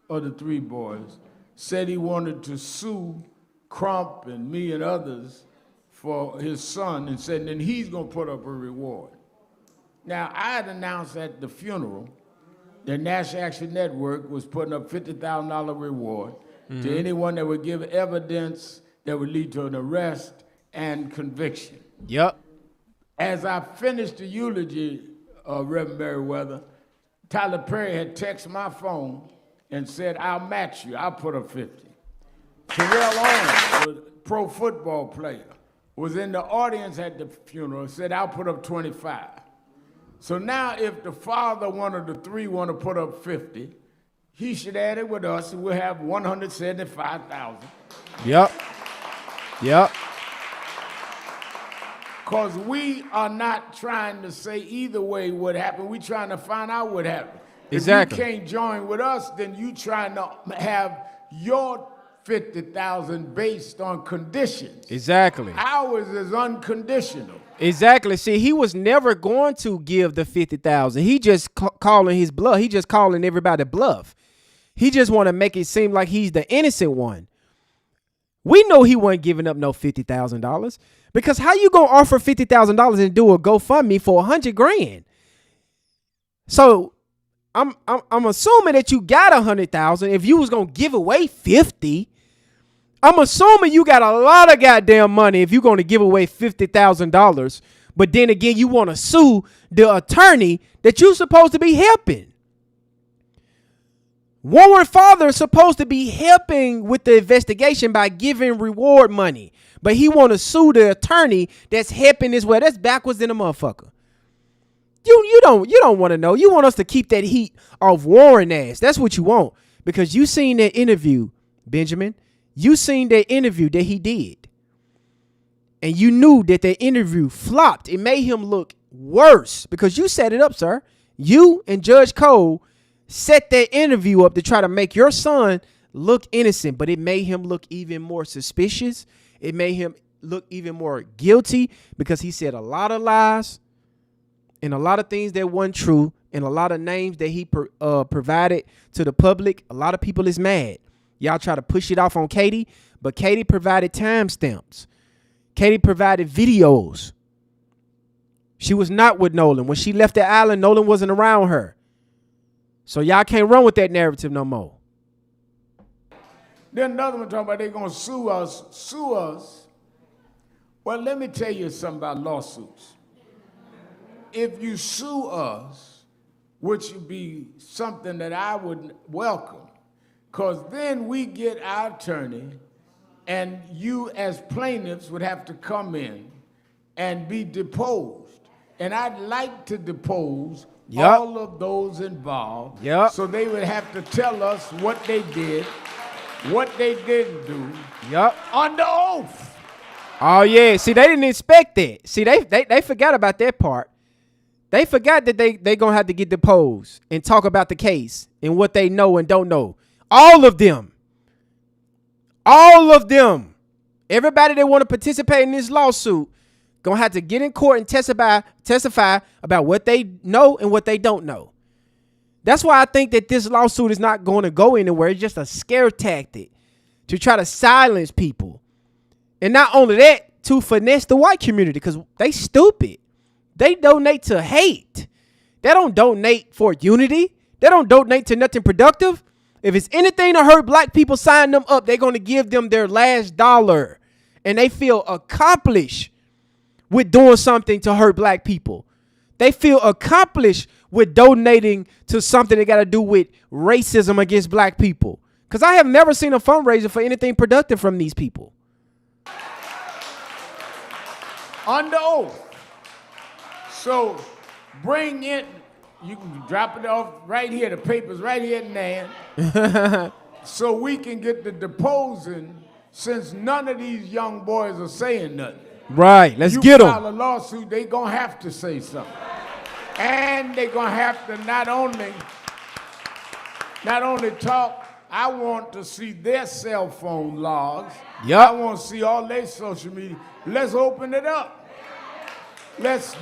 of the three boys said he wanted to sue Crump and me and others for his son and said then he's going to put up a reward. Now, I had announced at the funeral that National Action Network was putting up $50,000 reward to anyone that would give evidence that would lead to an arrest and conviction. Yep. As I finished the eulogy of Reverend Merriweather, Tyler Perry had texted my phone and said, I'll match you. I'll put up 50. Terrell Owens, a pro football player, was in the audience at the funeral and said, I'll put up 25. So now if the father, one of the three, want to put up 50, he should add it with us and we'll have 175,000. Yep. Yep. Because we are not trying to say either way what happened. We're trying to find out what happened. Exactly. If you can't join with us, then you trying to have your 50,000 based on conditions. Exactly. Ours is unconditional. Exactly. See, he was never going to give the 50,000. He just calling his bluff. He just calling everybody bluff. He just want to make it seem like he's the innocent one. We know he wasn't giving up no $50,000 because how you gonna offer $50,000 and do a GoFundMe for $100,000? So I'm assuming that you got $100,000. If you was gonna give away 50, I'm assuming you got a lot of goddamn money if you're gonna give away $50,000. But then again, you want to sue the attorney that you're supposed to be helping. Warren Father is supposed to be helping with the investigation by giving reward money, but he want to sue the attorney that's helping as well. That's backwards than a motherfucker. You don't want to know. You want us to keep that heat off Warren ass. That's what you want because you seen that interview, Benjamin. You seen that interview that he did, and you knew that interview flopped. It made him look worse because you set it up, sir. You and Judge Cole set that interview up to try to make your son look innocent, but it made him look even more suspicious. It made him look even more guilty because he said a lot of lies and a lot of things that weren't true and a lot of names that he provided to the public. A lot of people is mad. Y'all try to push it off on Katie, but Katie provided timestamps. Katie provided videos. She was not with Nolan. When she left the island, Nolan wasn't around her. So y'all can't run with that narrative no more. Then another one talking about they're going to sue us. Sue us. Well, let me tell you something about lawsuits. If you sue us, which would be something that I would welcome, because then we get our attorney and you as plaintiffs would have to come in and be deposed. And I'd like to depose all of those involved. So they would have to tell us what they did, what they didn't do. Under oath. Oh yeah. See, they didn't expect that. See, they forgot about that part. They forgot that they gonna have to get deposed and talk about the case and what they know and don't know. All of them. All of them. Everybody that want to participate in this lawsuit gonna have to get in court and testify about what they know and what they don't know. That's why I think that this lawsuit is not going to go anywhere. It's just a scare tactic to try to silence people. And not only that, to finesse the white community because they stupid. They donate to hate. They don't donate for unity. They don't donate to nothing productive. If it's anything to hurt black people, sign them up. They're going to give them their last dollar. And they feel accomplished with doing something to hurt black people. They feel accomplished with donating to something that got to do with racism against black people. Because I have never seen a fundraiser for anything productive from these people. Under oath. So bring in, you can drop it off right here, the paper's right here, Nan. So we can get the deposing, since none of these young boys are saying nothing. Right, let's you get file them. a lawsuit, they gonna have to say something. And they gonna have to not only talk, I want to see their cell phone logs. Yep. I want to see all their social media. Let's open it up. Let's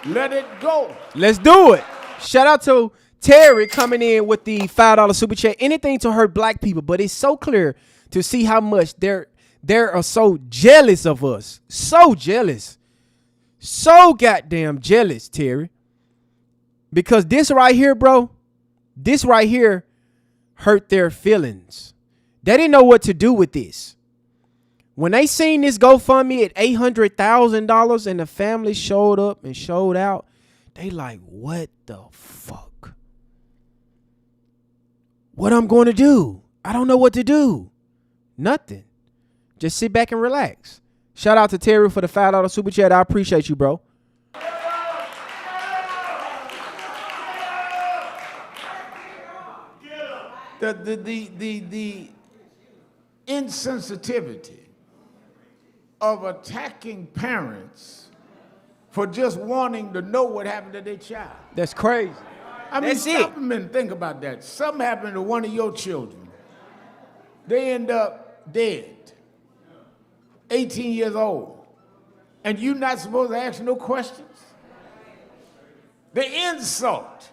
let it go. Let's do it. Shout out to Terry coming in with the $5 super chat. Anything to hurt black people, but it's so clear to see how much they are so jealous of us. So jealous. So goddamn jealous, Terry. Because this right here, bro, this right here hurt their feelings. They didn't know what to do with this. When they seen this GoFundMe at $800,000 and the family showed up and showed out, they like, what the fuck? What I'm going to do? I don't know what to do. Nothing. Just sit back and relax. Shout out to Terry for the $5 super chat. I appreciate you, bro. The insensitivity of attacking parents for just wanting to know what happened to their child. That's crazy. I mean, That's stop it. them and think about that. Something happened to one of your children. They end up dead, 18 years old, and you're not supposed to ask no questions? The insult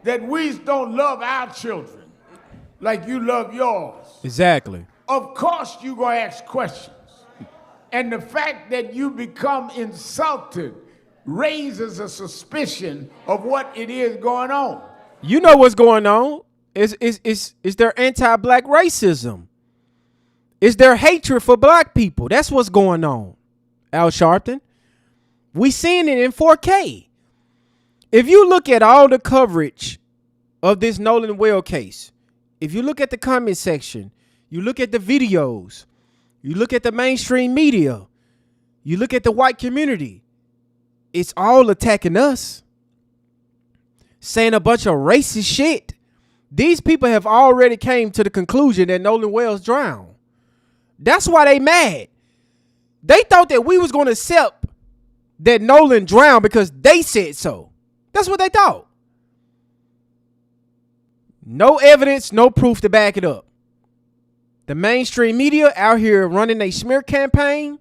that we don't love our children like you love yours. Exactly. Of course you're going to ask questions. And the fact that you become insulted raises a suspicion of what it is going on. You know what's going on. Is their anti-black racism. Is their hatred for black people. That's what's going on, Al Sharpton. We seeing it in 4K. If you look at all the coverage of this Nolan Well case, if you look at the comment section, you look at the videos, you look at the mainstream media, you look at the white community, it's all attacking us, saying a bunch of racist shit. These people have already came to the conclusion that Nolan Wells drowned. That's why they mad. They thought that we was going to accept that Nolan drowned because they said so. That's what they thought. No evidence, no proof to back it up. The mainstream media out here running a smear campaign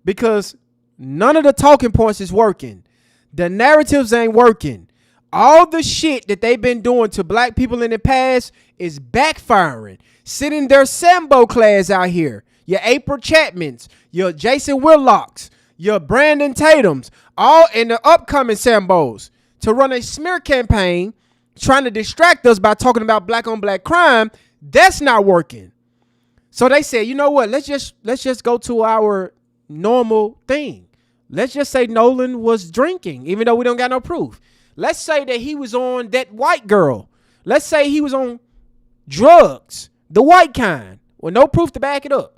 because none of the talking points is working. The narratives ain't working. All the shit that they've been doing to black people in the past is backfiring. Sitting their Sambo class out here. Your April Chapmans, your Jason Willocks, your Brandon Tatums, all in the upcoming Sambos to run a smear campaign trying to distract us by talking about black on black crime. That's not working. So they said, you know what? Let's just go to our normal thing. Let's just say Nolan was drinking, even though we don't got no proof. Let's say that he was on that white girl. Let's say he was on drugs, the white kind, with no proof to back it up.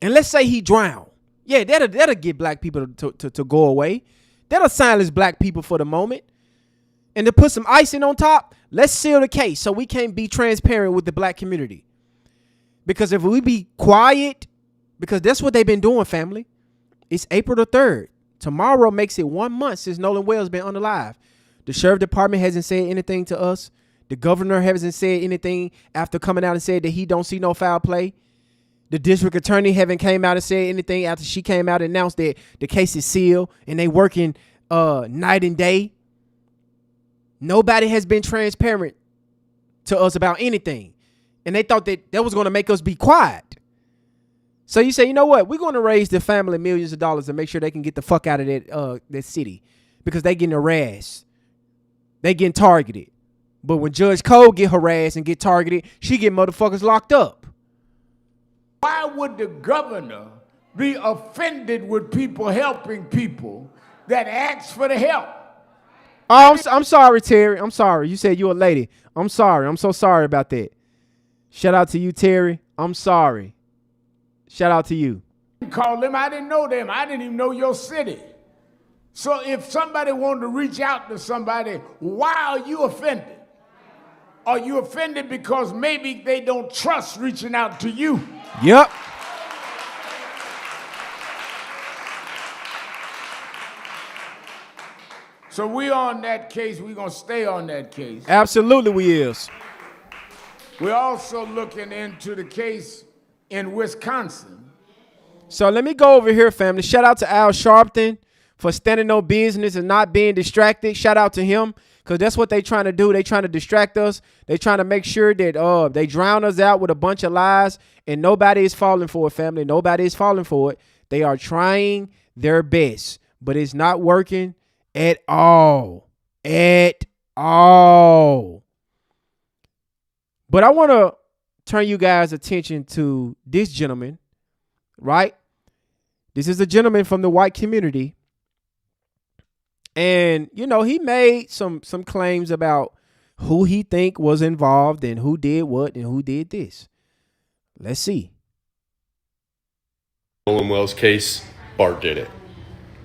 And let's say he drowned. Yeah, that'll get black people to go away. That'll silence black people for the moment. And to put some icing on top, let's seal the case so we can't be transparent with the black community. Because if we be quiet, because that's what they've been doing, family. It's April the 3rd. Tomorrow makes it 1 month since Nolan Wells been unalive. The sheriff department hasn't said anything to us. The governor hasn't said anything after coming out and said that he don't see no foul play. The district attorney haven't came out and said anything after she came out and announced that the case is sealed and they working night and day. Nobody has been transparent to us about anything. And they thought that was going to make us be quiet. So you say, you know what? We're going to raise the family millions of dollars and make sure they can get the fuck out of that city. because they getting harassed. They getting targeted. But when Judge Cole get harassed and get targeted, she get motherfuckers locked up. Why would the governor be offended with people helping people that ask for the help? Oh, I'm sorry, Terry. I'm sorry. You said you a lady. I'm sorry. I'm so sorry about that. Shout out to you, Terry. I'm sorry. Shout out to you. Call them. I didn't know them. I didn't even know your city. So if somebody wanted to reach out to somebody, why are you offended? Are you offended because maybe they don't trust reaching out to you? Yep. So we on that case. We're going to stay on that case. Absolutely we is. We're also looking into the case in Wisconsin. So let me go over here, family. Shout out to Al Sharpton for standing on business and not being distracted. Shout out to him, because that's what they trying to do. They trying to distract us. They trying to make sure that they drown us out with a bunch of lies, and nobody is falling for it, family. Nobody is falling for it. They are trying their best, but it's not working at all. At all. But I want to turn you guys' attention to this gentleman, right? This is a gentleman from the white community. And, you know, he made some claims about who he think was involved and who did what and who did this. Let's see. Nolan Wells case, Bart did it.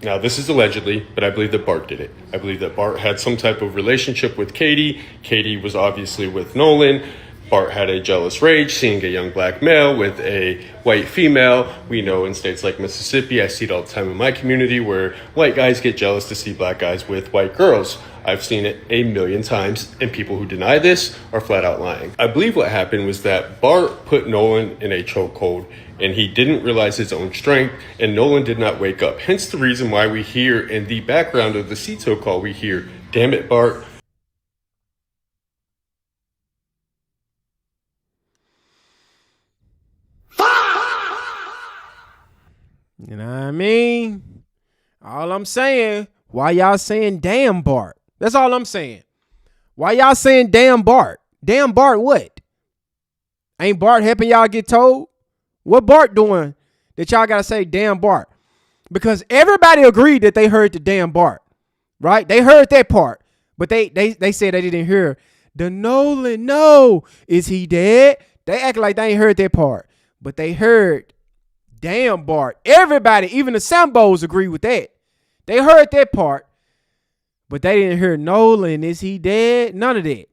Now, this is allegedly, but I believe that Bart did it. I believe that Bart had some type of relationship with Katie. Katie was obviously with Nolan. Bart had a jealous rage seeing a young black male with a white female. We know in states like Mississippi, I see it all the time in my community, where white guys get jealous to see black guys with white girls. I've seen it a million times, and people who deny this are flat out lying. I believe what happened was that Bart put Nolan in a chokehold, and he didn't realize his own strength, and Nolan did not wake up. Hence the reason why we hear in the background of the CETO call, we hear, "Damn it, Bart." You know what I mean? All I'm saying, why y'all saying damn Bart? That's all I'm saying. Why y'all saying damn Bart? Damn Bart what? Ain't Bart helping y'all get told? What Bart doing that y'all gotta say damn Bart? Because everybody agreed that they heard the damn Bart, right? They heard that part, but they said they didn't hear the Nolan. No, is he dead? They act like they ain't heard that part, but they heard damn Bart. Everybody, even the Sambos, agree with that. They heard that part, but they didn't hear Nolan. Is he dead? None of that.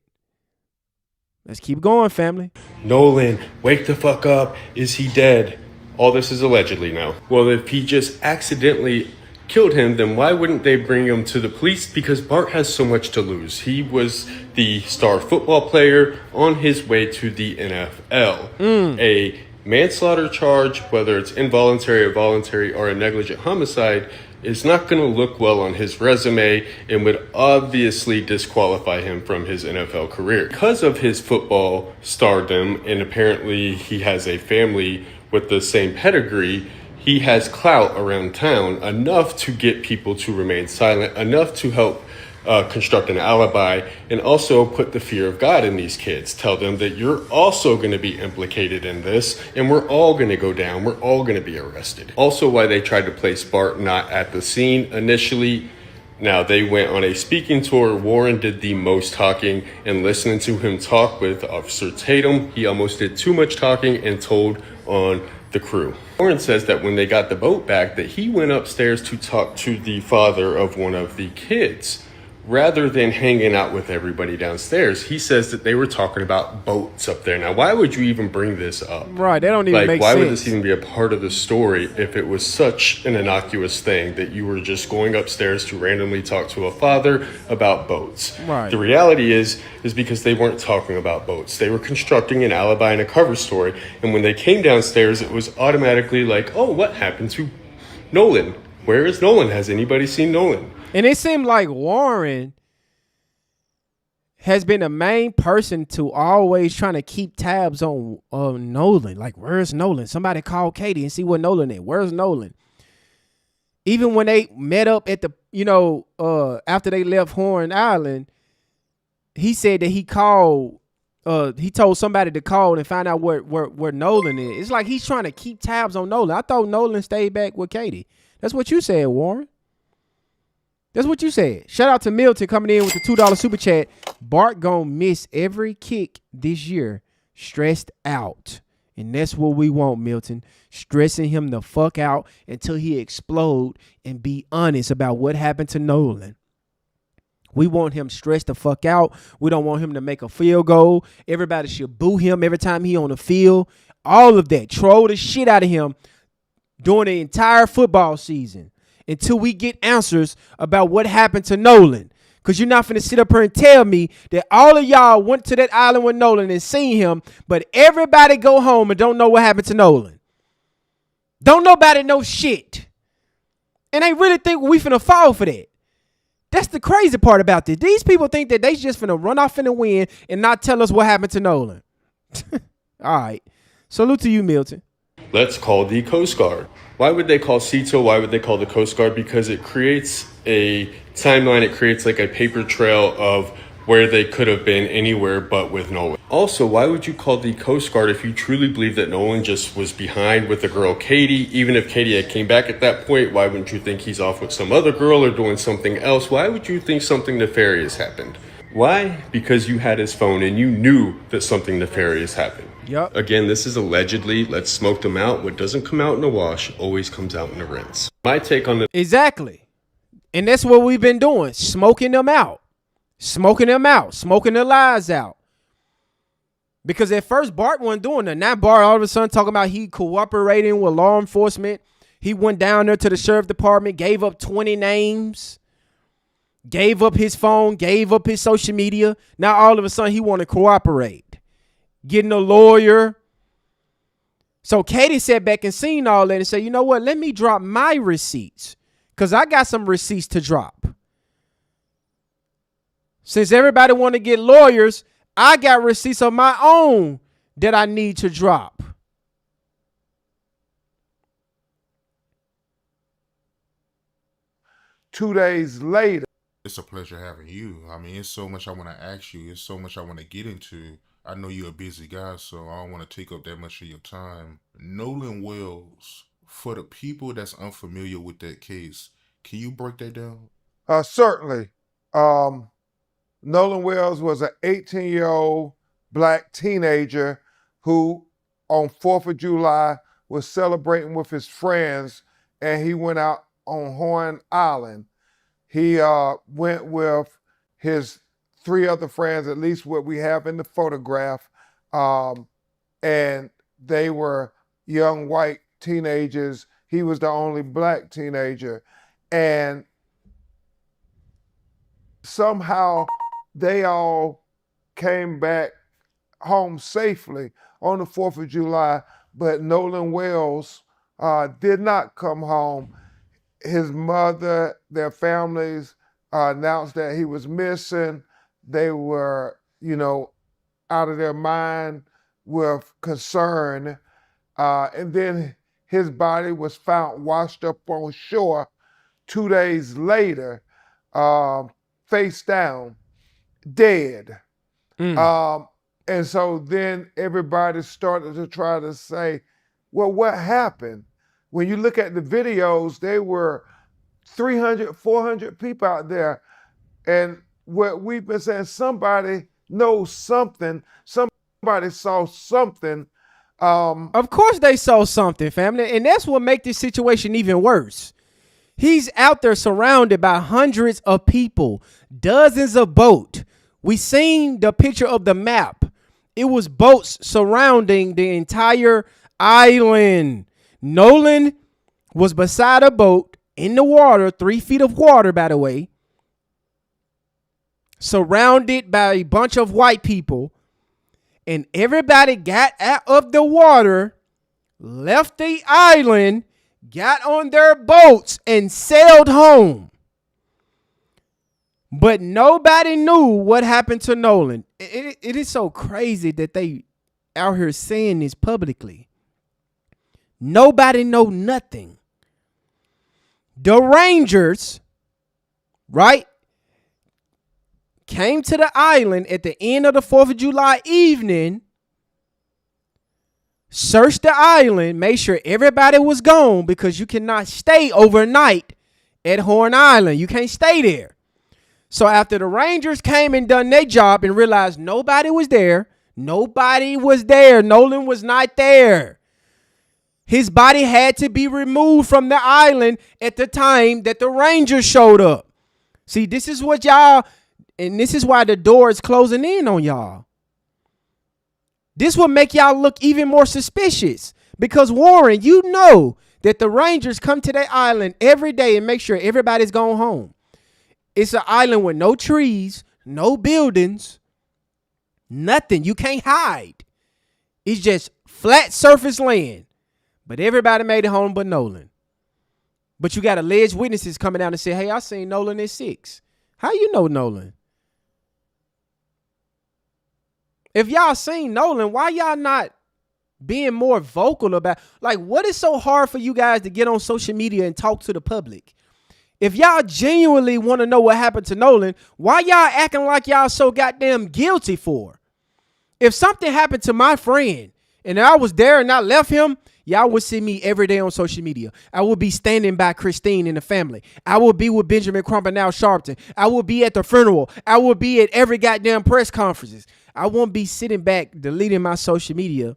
Let's keep going, family. Nolan, wake the fuck up. Is he dead? All this is allegedly now. Well, if he just accidentally killed him, then why wouldn't they bring him to the police? Because Bart has so much to lose. He was the star football player on his way to the NFL. A manslaughter charge, whether it's involuntary or voluntary or a negligent homicide, is not going to look well on his resume and would obviously disqualify him from his NFL career. Because of his football stardom, and apparently he has a family with the same pedigree, he has clout around town enough to get people to remain silent, enough to help construct an alibi, and also put the fear of God in these kids. Tell them that you're also going to be implicated in this, and we're all going to go down. We're all going to be arrested. Also, why they tried to place Bart not at the scene initially. Now, they went on a speaking tour. Warren did the most talking, and listening to him talk with Officer Tatum, he almost did too much talking and told on the crew. Warren says that when they got the boat back, that he went upstairs to talk to the father of one of the kids. Rather than hanging out with everybody downstairs, he says that they were talking about boats up there. Now, why would you even bring this up? Right, that don't even make why sense. would this even be a part of the story if it was such an innocuous thing that you were just going upstairs to randomly talk to a father about boats? Right. The reality is because they weren't talking about boats. They were constructing an alibi and a cover story. And when they came downstairs, it was automatically like, oh, what happened to Nolan? Where is Nolan? Has anybody seen Nolan? And it seemed like Warren has been the main person to always trying to keep tabs on Nolan. Like, where's Nolan? Somebody call Katie and see what Nolan is. Where's Nolan? Even when they met up at the, after they left Horn Island, he said that he called, he told somebody to call and find out where Nolan is. It's like he's trying to keep tabs on Nolan. I thought Nolan stayed back with Katie. That's what you said, Warren. That's what you said. Shout out to Milton coming in with the $2 super chat. Bart gonna miss every kick this year, stressed out. And that's what we want, Milton. Stressing him the fuck out until he explode and be honest about what happened to Nolan. We want him stressed the fuck out. We don't want him to make a field goal. Everybody should boo him every time he on the field. All of that. Troll the shit out of him during the entire football season until we get answers about what happened to Nolan. Because you're not finna sit up here and tell me that all of y'all went to that island with Nolan and seen him, but everybody go home and don't know what happened to Nolan. Don't nobody know shit. And they really think we finna fall for that. That's the crazy part about this. These people think that they just finna run off in the wind and not tell us what happened to Nolan. All right. Salute to you, Milton. Let's call the Coast Guard. Why would they call CETO? Why would they call the Coast Guard? Because it creates a timeline. It creates like a paper trail of where they could have been anywhere but with Nolan. Also, why would you call the Coast Guard if you truly believe that Nolan just was behind with the girl Katie? Even if Katie had came back at that point, why wouldn't you think he's off with some other girl or doing something else? Why would you think something nefarious happened? Why? Because you had his phone and you knew that something nefarious happened. Yep. Again, this is allegedly. Let's smoke them out. What doesn't come out in a wash always comes out in a rinse. My take on the... Exactly. And that's what we've been doing. Smoking them out. Smoking them out. Smoking their lies out. Because at first, Bart wasn't doing that. Now Bart all of a sudden talking about he cooperating with law enforcement. He went down there to the sheriff department, gave up 20 names, gave up his phone, gave up his social media. Now all of a sudden he want to cooperate. Getting a lawyer. So Katie sat back and seen all that and said, you know what? Let me drop my receipts because I got some receipts to drop. Since everybody want to get lawyers, I got receipts of my own that I need to drop. Two days later. It's a pleasure having you. I mean, it's so much I want to ask you. It's so much I want to get into. I know you're a busy guy, so I don't want to take up that much of your time. Nolan Wells, for the people that's unfamiliar with that case, can you break that down? Certainly. Nolan Wells was an 18-year-old black teenager who on 4th of July was celebrating with his friends, and he went out on Horn Island. He went with his 3 other friends, at least what we have in the photograph, and they were young white teenagers. He was the only black teenager. And somehow they all came back home safely on the 4th of July, but Nolan Wells did not come home. His mother, their families announced that he was missing. They were, out of their mind with concern. And then his body was found washed up on shore 2 days later, face down, dead. And so then everybody started to try to say, well, what happened? When you look at the videos, there were 300, 400 people out there. And what we've been saying, somebody knows something. Somebody saw something. Of course they saw something, family. And that's what makes this situation even worse. He's out there surrounded by hundreds of people, dozens of boats. We seen the picture of the map. It was boats surrounding the entire island. Nolan was beside a boat in the water, 3 feet of water, by the way, surrounded by a bunch of white people, and everybody got out of the water, left the island, got on their boats, and sailed home. But nobody knew what happened to Nolan. It is so crazy that they out here saying this publicly. Nobody know nothing. The Rangers, right, came to the island at the end of the 4th of July evening, searched the island, made sure everybody was gone because you cannot stay overnight at Horn Island. You can't stay there. So after the Rangers came and done their job and realized nobody was there, Nolan was not there. His body had to be removed from the island at the time that the Rangers showed up. See, this is what y'all, and this is why the door is closing in on y'all. This will make y'all look even more suspicious because, Warren, you know that the Rangers come to that island every day and make sure everybody's gone home. It's an island with no trees, no buildings, nothing. You can't hide. It's just flat surface land. But everybody made it home but Nolan. But you got alleged witnesses coming down and say, hey, I seen Nolan at 6. How you know Nolan? If y'all seen Nolan, why y'all not being more vocal about, like, what is so hard for you guys to get on social media and talk to the public? If y'all genuinely want to know what happened to Nolan, why y'all acting like y'all so goddamn guilty for? If something happened to my friend and I was there and I left him, y'all would see me every day on social media. I would be standing by Christine and the family. I would be with Benjamin Crump and Al Sharpton. I would be at the funeral. I would be at every goddamn press conferences. I won't be sitting back, deleting my social media,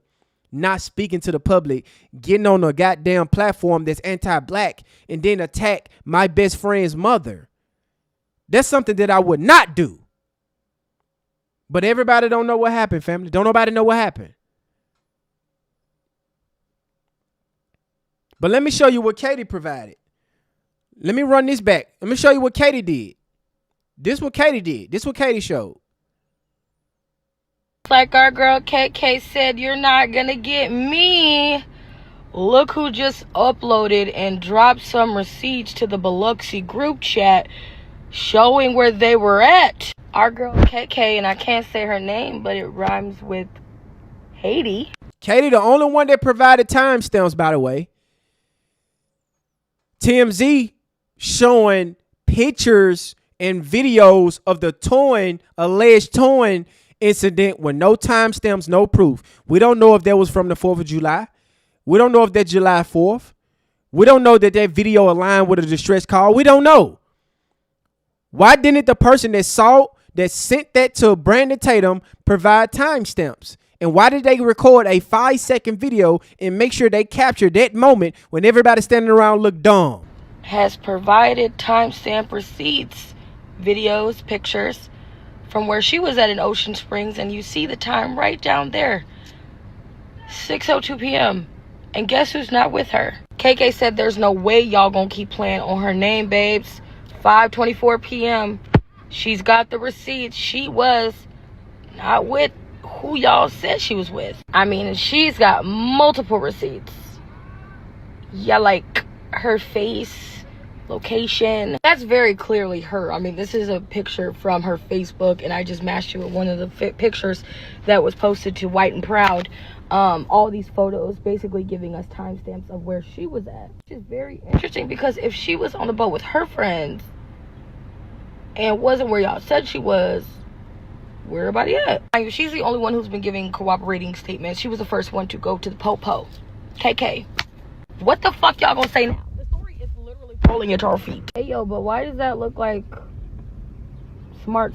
not speaking to the public, getting on a goddamn platform that's anti-black, and then attack my best friend's mother. That's something that I would not do. But everybody don't know what happened, family. Don't nobody know what happened. But let me show you what Katie provided. Let me run this back. Let me show you what Katie did. This what Katie did. This what Katie showed. Like our girl KK said, you're not gonna get me. Look who just uploaded and dropped some receipts to the Biloxi group chat showing where they were at. Our girl KK, and I can't say her name, but it rhymes with Haiti. Katie, the only one that provided timestamps, by the way. TMZ showing pictures and videos of the alleged towing incident with no timestamps, no proof. We don't know if that was from the 4th of July. We don't know if that's July 4th. We don't know that that video aligned with a distress call. We don't know. Why didn't the person that sent that to Brandon Tatum provide timestamps? And why did they record a 5-second video and make sure they captured that moment when everybody standing around looked dumb? Has provided timestamp receipts, videos, pictures from where she was at in Ocean Springs, and you see the time right down there, 6:02 p.m. And guess who's not with her? KK said there's no way y'all gonna keep playing on her name, babes. 5:24 p.m. She's got the receipts. She was not with who y'all said she was with. I mean, she's got multiple receipts. Yeah, like her face, location. That's very clearly her. I mean, this is a picture from her Facebook, and I just matched it with one of the pictures that was posted to White and Proud. All these photos basically giving us timestamps of where she was at, which is very interesting, because if she was on the boat with her friends and wasn't where y'all said she was, where everybody at? I mean, she's the only one who's been giving cooperating statements. She was the first one to go to the po-po. KK, what the fuck y'all gonna say now? The story is literally falling at our feet. Hey yo, but why does that look like smart?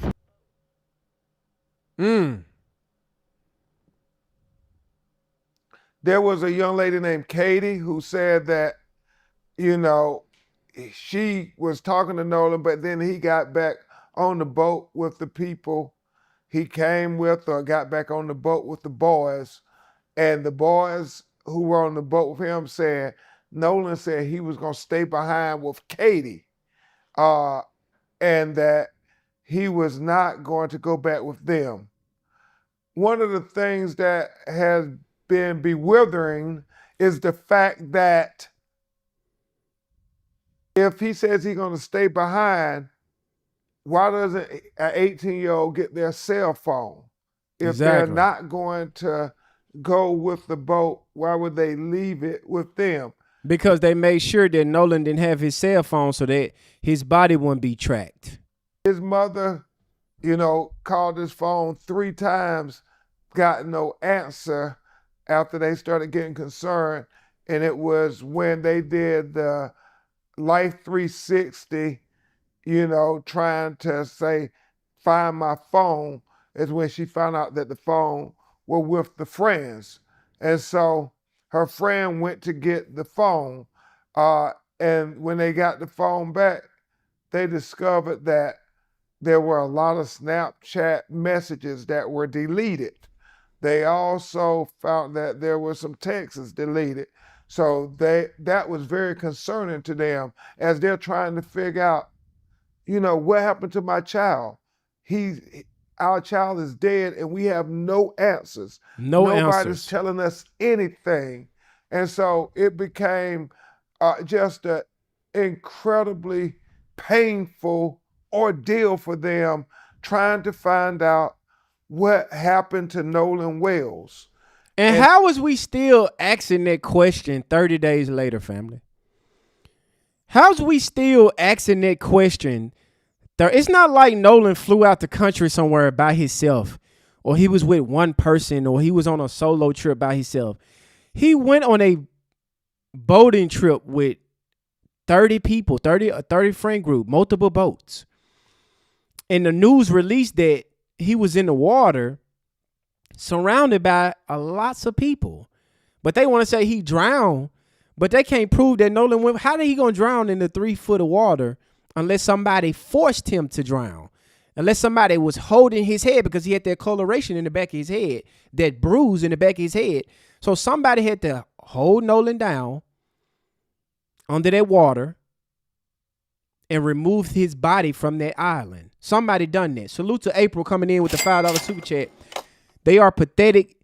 There was a young lady named Katie who said that, you know, she was talking to Nolan, but then he got back on the boat with the people he came with, or got back on the boat with the boys. And the boys who were on the boat with him said, Nolan said he was going to stay behind with Katie, and that he was not going to go back with them. One of the things that has been bewildering is the fact that if he says he's going to stay behind, why doesn't an 18-year-old get their cell phone? If they're not going to go with the boat, why would they leave it with them? Because they made sure that Nolan didn't have his cell phone so that his body wouldn't be tracked. His mother, called his phone 3 times, got no answer after they started getting concerned. And it was when they did the Life 360, trying to say, find my phone, is when she found out that the phone were with the friends. And so her friend went to get the phone. And when they got the phone back, they discovered that there were a lot of Snapchat messages that were deleted. They also found that there were some texts deleted. So that was very concerning to them as they're trying to figure out, what happened to my child? Our child is dead and we have no answers. Nobody's Answers. telling us anything. And so it became just an incredibly painful ordeal for them trying to find out what happened to Nolan Wells. And how is we still asking that question 30 days later, family? How's we still asking that question? It's not like Nolan flew out the country somewhere by himself, or he was with one person, or he was on a solo trip by himself. He went on a boating trip with 30 people, a 30 friend group, multiple boats. And the news released that he was in the water surrounded by lots of people. But they want to say he drowned, but they can't prove that Nolan went. How did he going to drown in the 3 foot of water unless somebody forced him to drown? Unless somebody was holding his head, because he had that coloration in the back of his head, that bruise in the back of his head. So somebody had to hold Nolan down under that water and remove his body from that island. Somebody done that. Salute to April coming in with the $5 super chat. They are pathetic,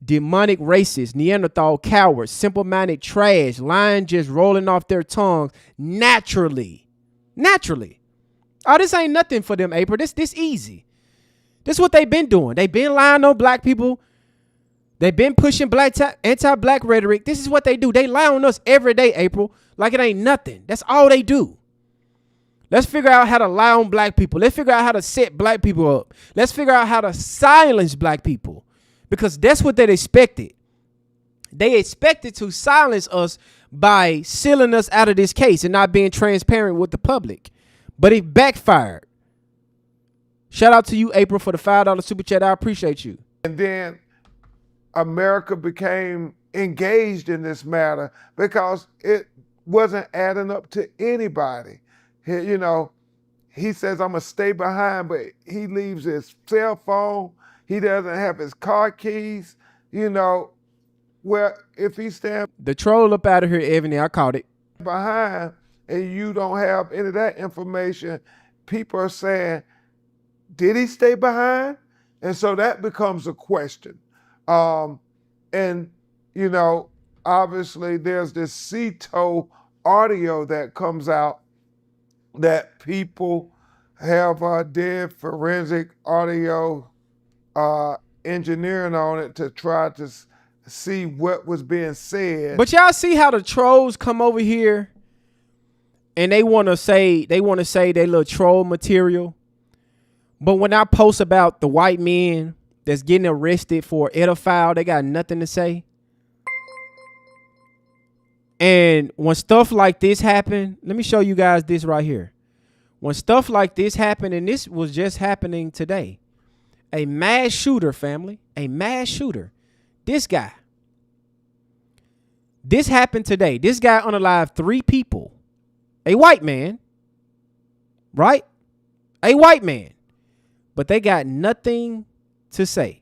demonic racists, Neanderthal cowards, simple-minded trash, lying just rolling off their tongues naturally. Naturally. Oh, this ain't nothing for them, April. This easy. This is what they've been doing. They've been lying on black people. They've been pushing anti-black rhetoric. This is what they do. They lie on us every day, April, like it ain't nothing. That's all they do. Let's figure out how to lie on black people. Let's figure out how to set black people up. Let's figure out how to silence black people, because that's what they expected. They expected to silence us by sealing us out of this case and not being transparent with the public. But it backfired. Shout out to you, April, for the $5 super chat. I appreciate you. And then America became engaged in this matter because it wasn't adding up to anybody. He says, I'm going to stay behind, but he leaves his cell phone. He doesn't have his car keys. Well, if he stands The troll up out of here, Ebony, I caught it. behind and you don't have any of that information, people are saying, did he stay behind? And so that becomes a question. And obviously there's this CETO audio that comes out that people have did forensic audio engineering on it to try to see what was being said. But y'all see how the trolls come over here and they want to say they little troll material. But when I post about the white men that's getting arrested for pedophile, they got nothing to say. And when stuff like this happen, let me show you guys this right here. When stuff like this happened, and this was just happening today, a mass shooter, family, a mass shooter. This guy. This happened today. This guy unalived 3 people. A white man, right? A white man. But they got nothing to say.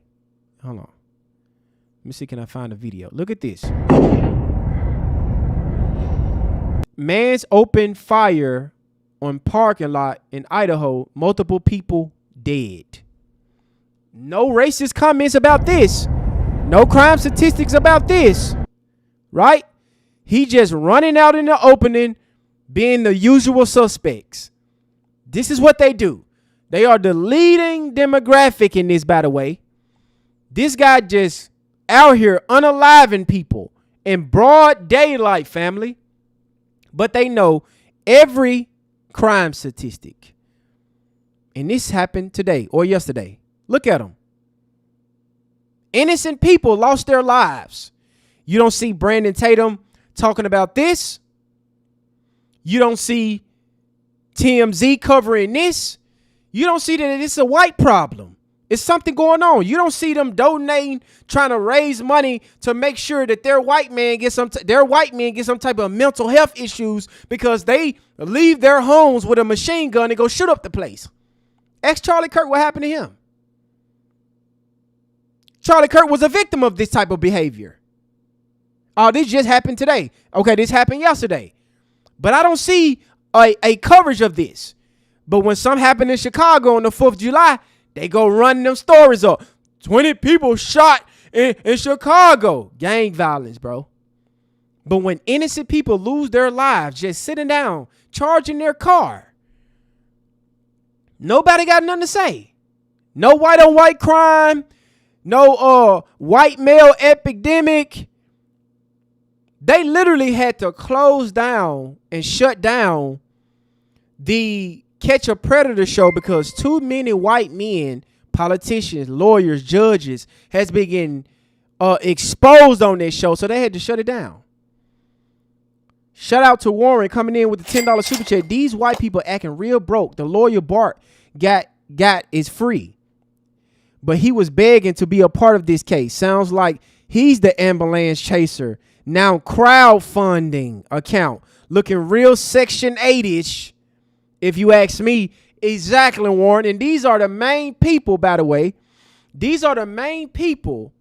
Hold on. Let me see, can I find a video? Look at this. Man's opened fire on parking lot in Idaho. Multiple people dead. No racist comments about this. No crime statistics about this. Right? He just running out in the opening, being the usual suspects. This is what they do. They are the leading demographic in this, by the way. This guy just out here unaliving people in broad daylight, family. But they know every crime statistic. And this happened today or yesterday. Look at them. Innocent people lost their lives. You don't see Brandon Tatum talking about this. You don't see TMZ covering this. You don't see that it's a white problem. It's something going on. You don't see them donating, trying to raise money to make sure that their white men get some type of mental health issues because they leave their homes with a machine gun and go shoot up the place. Ask Charlie Kirk what happened to him. Charlie Kirk was a victim of this type of behavior. Oh, this just happened today. Okay, this happened yesterday. But I don't see a coverage of this. But when something happened in Chicago on the 4th of July, they go run them stories up. 20 people shot in Chicago. Gang violence, bro. But when innocent people lose their lives just sitting down, charging their car, nobody got nothing to say. No white on white crime. No white male epidemic. They literally had to close down and shut down the Catch a Predator show because too many white men, politicians, lawyers, judges has been getting exposed on this show, so they had to shut it down. Shout out to Warren coming in with the $10 super chat. These white people acting real broke. The lawyer Bart got is free, but he was begging to be a part of this case. Sounds like he's the ambulance chaser. Now crowdfunding account looking real Section 8-ish. If you ask me, exactly, Warren. And these are the main people, by the way. These are the main people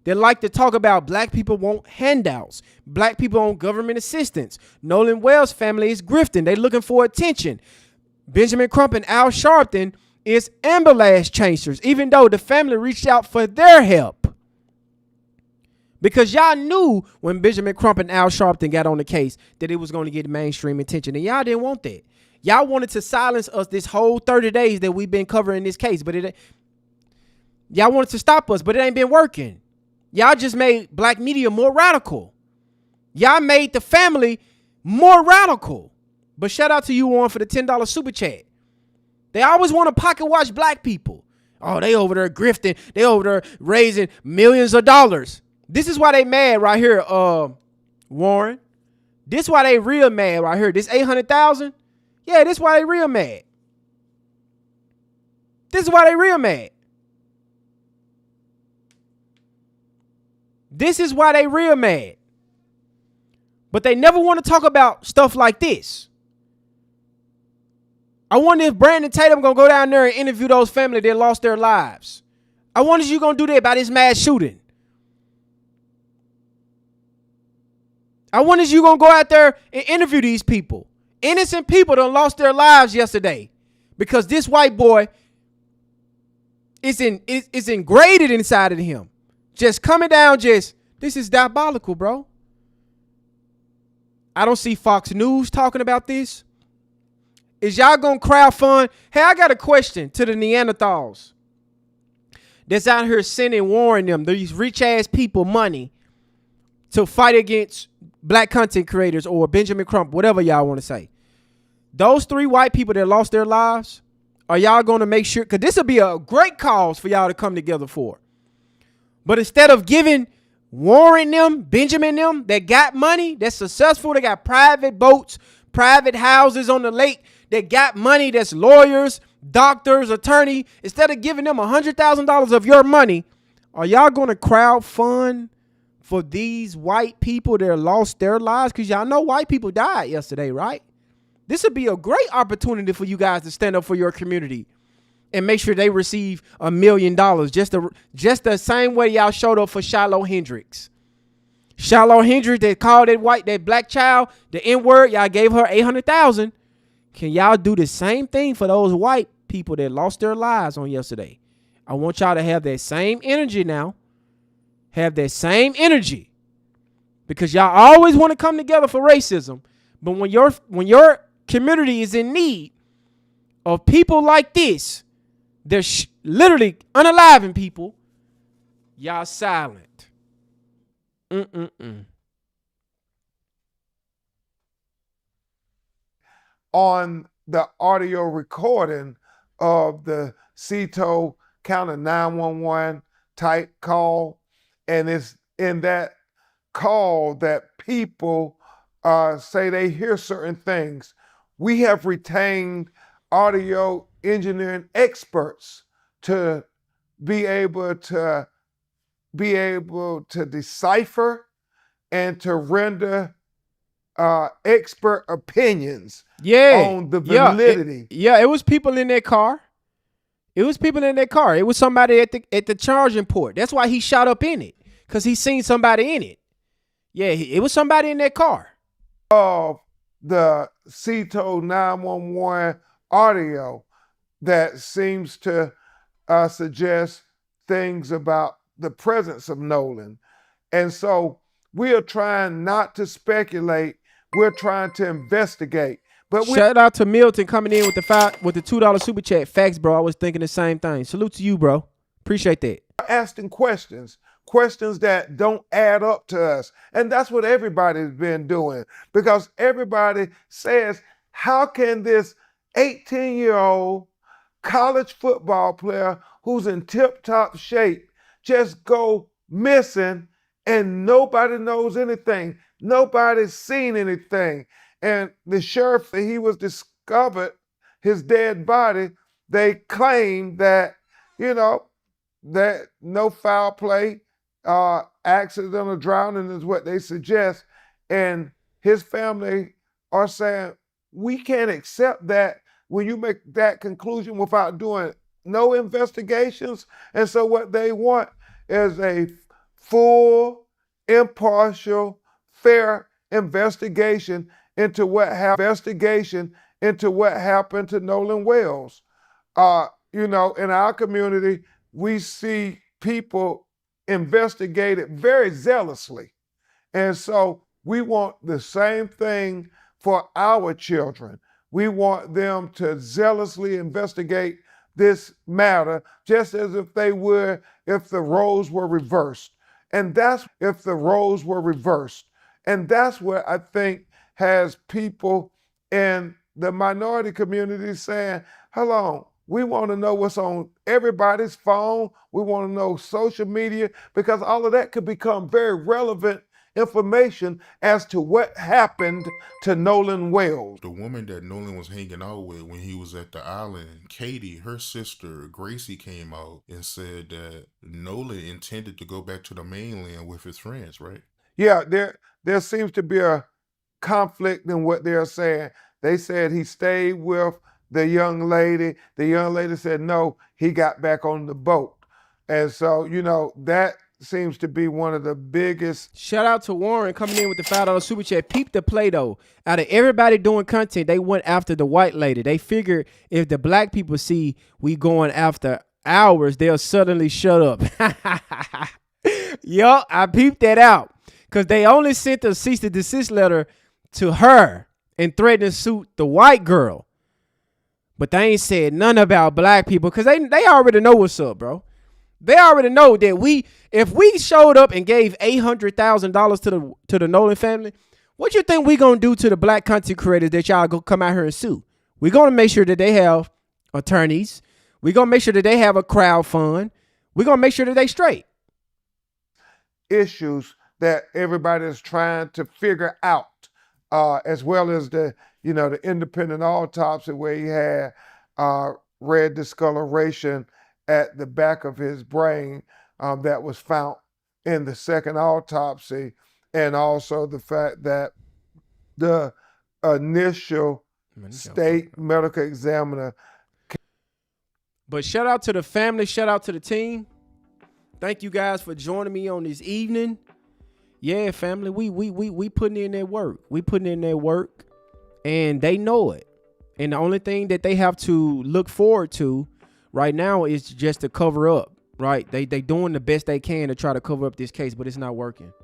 that like to talk about black people want handouts. Black people want government assistance. Nolan Wells' family is grifting. They looking for attention. Benjamin Crump and Al Sharpton is ambulance chasers, even though the family reached out for their help. Because y'all knew when Benjamin Crump and Al Sharpton got on the case that it was going to get mainstream attention. And y'all didn't want that. Y'all wanted to silence us this whole 30 days that we've been covering this case. But y'all wanted to stop us, but it ain't been working. Y'all just made black media more radical. Y'all made the family more radical. But shout out to you, Warren, for the $10 super chat. They always want to pocket watch black people. Oh, they over there grifting. They over there raising millions of dollars. This is why they mad right here, Warren. This is why they real mad right here. This 800,000. Yeah, this is why they real mad. This is why they real mad. This is why they real mad. But they never want to talk about stuff like this. I wonder if Brandon Tatum going to go down there and interview those family that lost their lives. I wonder if you going to do that about this mass shooting. I wonder if you going to go out there and interview these people. Innocent people that lost their lives yesterday because this white boy is ingraded inside of him. Just coming down, this is diabolical, bro. I don't see Fox News talking about this. Is y'all going to crowdfund? Hey, I got a question to the Neanderthals that's out here sending Warren them, these rich ass people, money to fight against black content creators or Benjamin Crump, whatever y'all want to say. Those 3 white people that lost their lives, are y'all going to make sure? Because this will be a great cause for y'all to come together for. But instead of giving Warren them, Benjamin them, that got money, that's successful, they got private boats, private houses on the lake, that got money, that's lawyers, doctors, attorney, instead of giving them $100,000 of your money, are y'all going to crowdfund for these white people that lost their lives? Because y'all know white people died yesterday, right? This would be a great opportunity for you guys to stand up for your community and make sure they receive $1 million. Just the same way y'all showed up for Shiloh Hendricks. Shiloh Hendricks, they called that black child the N-word. Y'all gave her $800,000. Can y'all do the same thing for those white people that lost their lives on yesterday? I want y'all to have that same energy now. Have that same energy, because y'all always want to come together for racism. But when your community is in need of people like this, they're literally unaliving people, y'all silent. on the audio recording of the CETO kind of 911 type call. And it's in that call that people say they hear certain things. We have retained audio engineering experts to be able to decipher and to render expert opinions on the validity. It was people in that car. It was people in that car. It was somebody at the charging port. That's why he shot up in it, because he seen somebody in it. Yeah, it was somebody in that car. Of the CETO 911 audio that seems to suggest things about the presence of Nolan. And so we are trying not to speculate. We're trying to investigate. But shout out to Milton coming in with the $2 super chat. Facts, bro. I was thinking the same thing. Salute to you, bro. Appreciate that. Asking questions that don't add up to us. And that's what everybody's been doing, because everybody says, how can this 18-year-old college football player who's in tip-top shape just go missing and nobody knows anything? Nobody's seen anything. And the sheriff, he was discovered, his dead body, they claim that, that no foul play, accidental drowning is what they suggest. And his family are saying, we can't accept that when you make that conclusion without doing no investigations. And so what they want is a full, impartial, fair investigation into what happened to Nolan Wells. In our community, we see people investigated very zealously. And so we want the same thing for our children. We want them to zealously investigate this matter, just as if they would if the roles were reversed. And that's what I think has people in the minority community saying, hold on, we want to know what's on everybody's phone. We want to know social media, because all of that could become very relevant information as to what happened to Nolan Wells. The woman that Nolan was hanging out with when he was at the island, Katie, her sister, Gracie, came out and said that Nolan intended to go back to the mainland with his friends, right? Yeah, there seems to be a conflict in what they're saying. They said he stayed with the young lady. The young lady said no, he got back on the boat. And so, that seems to be one of the biggest. Shout out to Warren coming in with the $5 super chat. Peep the play though. Out of everybody doing content, they went after the white lady. They figured if the black people see we going after ours, they'll suddenly shut up. Yo, I peeped that out. Because they only sent a cease and desist letter to her and threatened to sue the white girl. But they ain't said none about black people, because they already know what's up, bro. They already know that if we showed up and gave $800,000 to the Nolan family, what you think we gonna do to the black content creators that y'all go come out here and sue? We're gonna make sure that they have attorneys. We're gonna make sure that they have a crowd fund. We're gonna make sure that they straight. Issues that everybody is trying to figure out, as well as the independent autopsy where he had red discoloration at the back of his brain that was found in the second autopsy, and also the fact that the initial state medical examiner. But shout out to the family, shout out to the team. Thank you guys for joining me on this evening. Yeah, family, we putting in their work. We putting in their work, and they know it. And the only thing that they have to look forward to right now is just to cover up, right? They doing the best they can to try to cover up this case, but it's not working.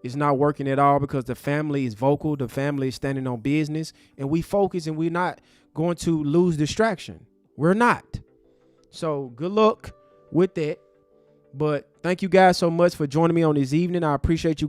It's not working at all, because the family is vocal. The family is standing on business, and we focus, and we're not going to lose distraction. We're not. So good luck with that. But thank you guys so much for joining me on this evening. I appreciate you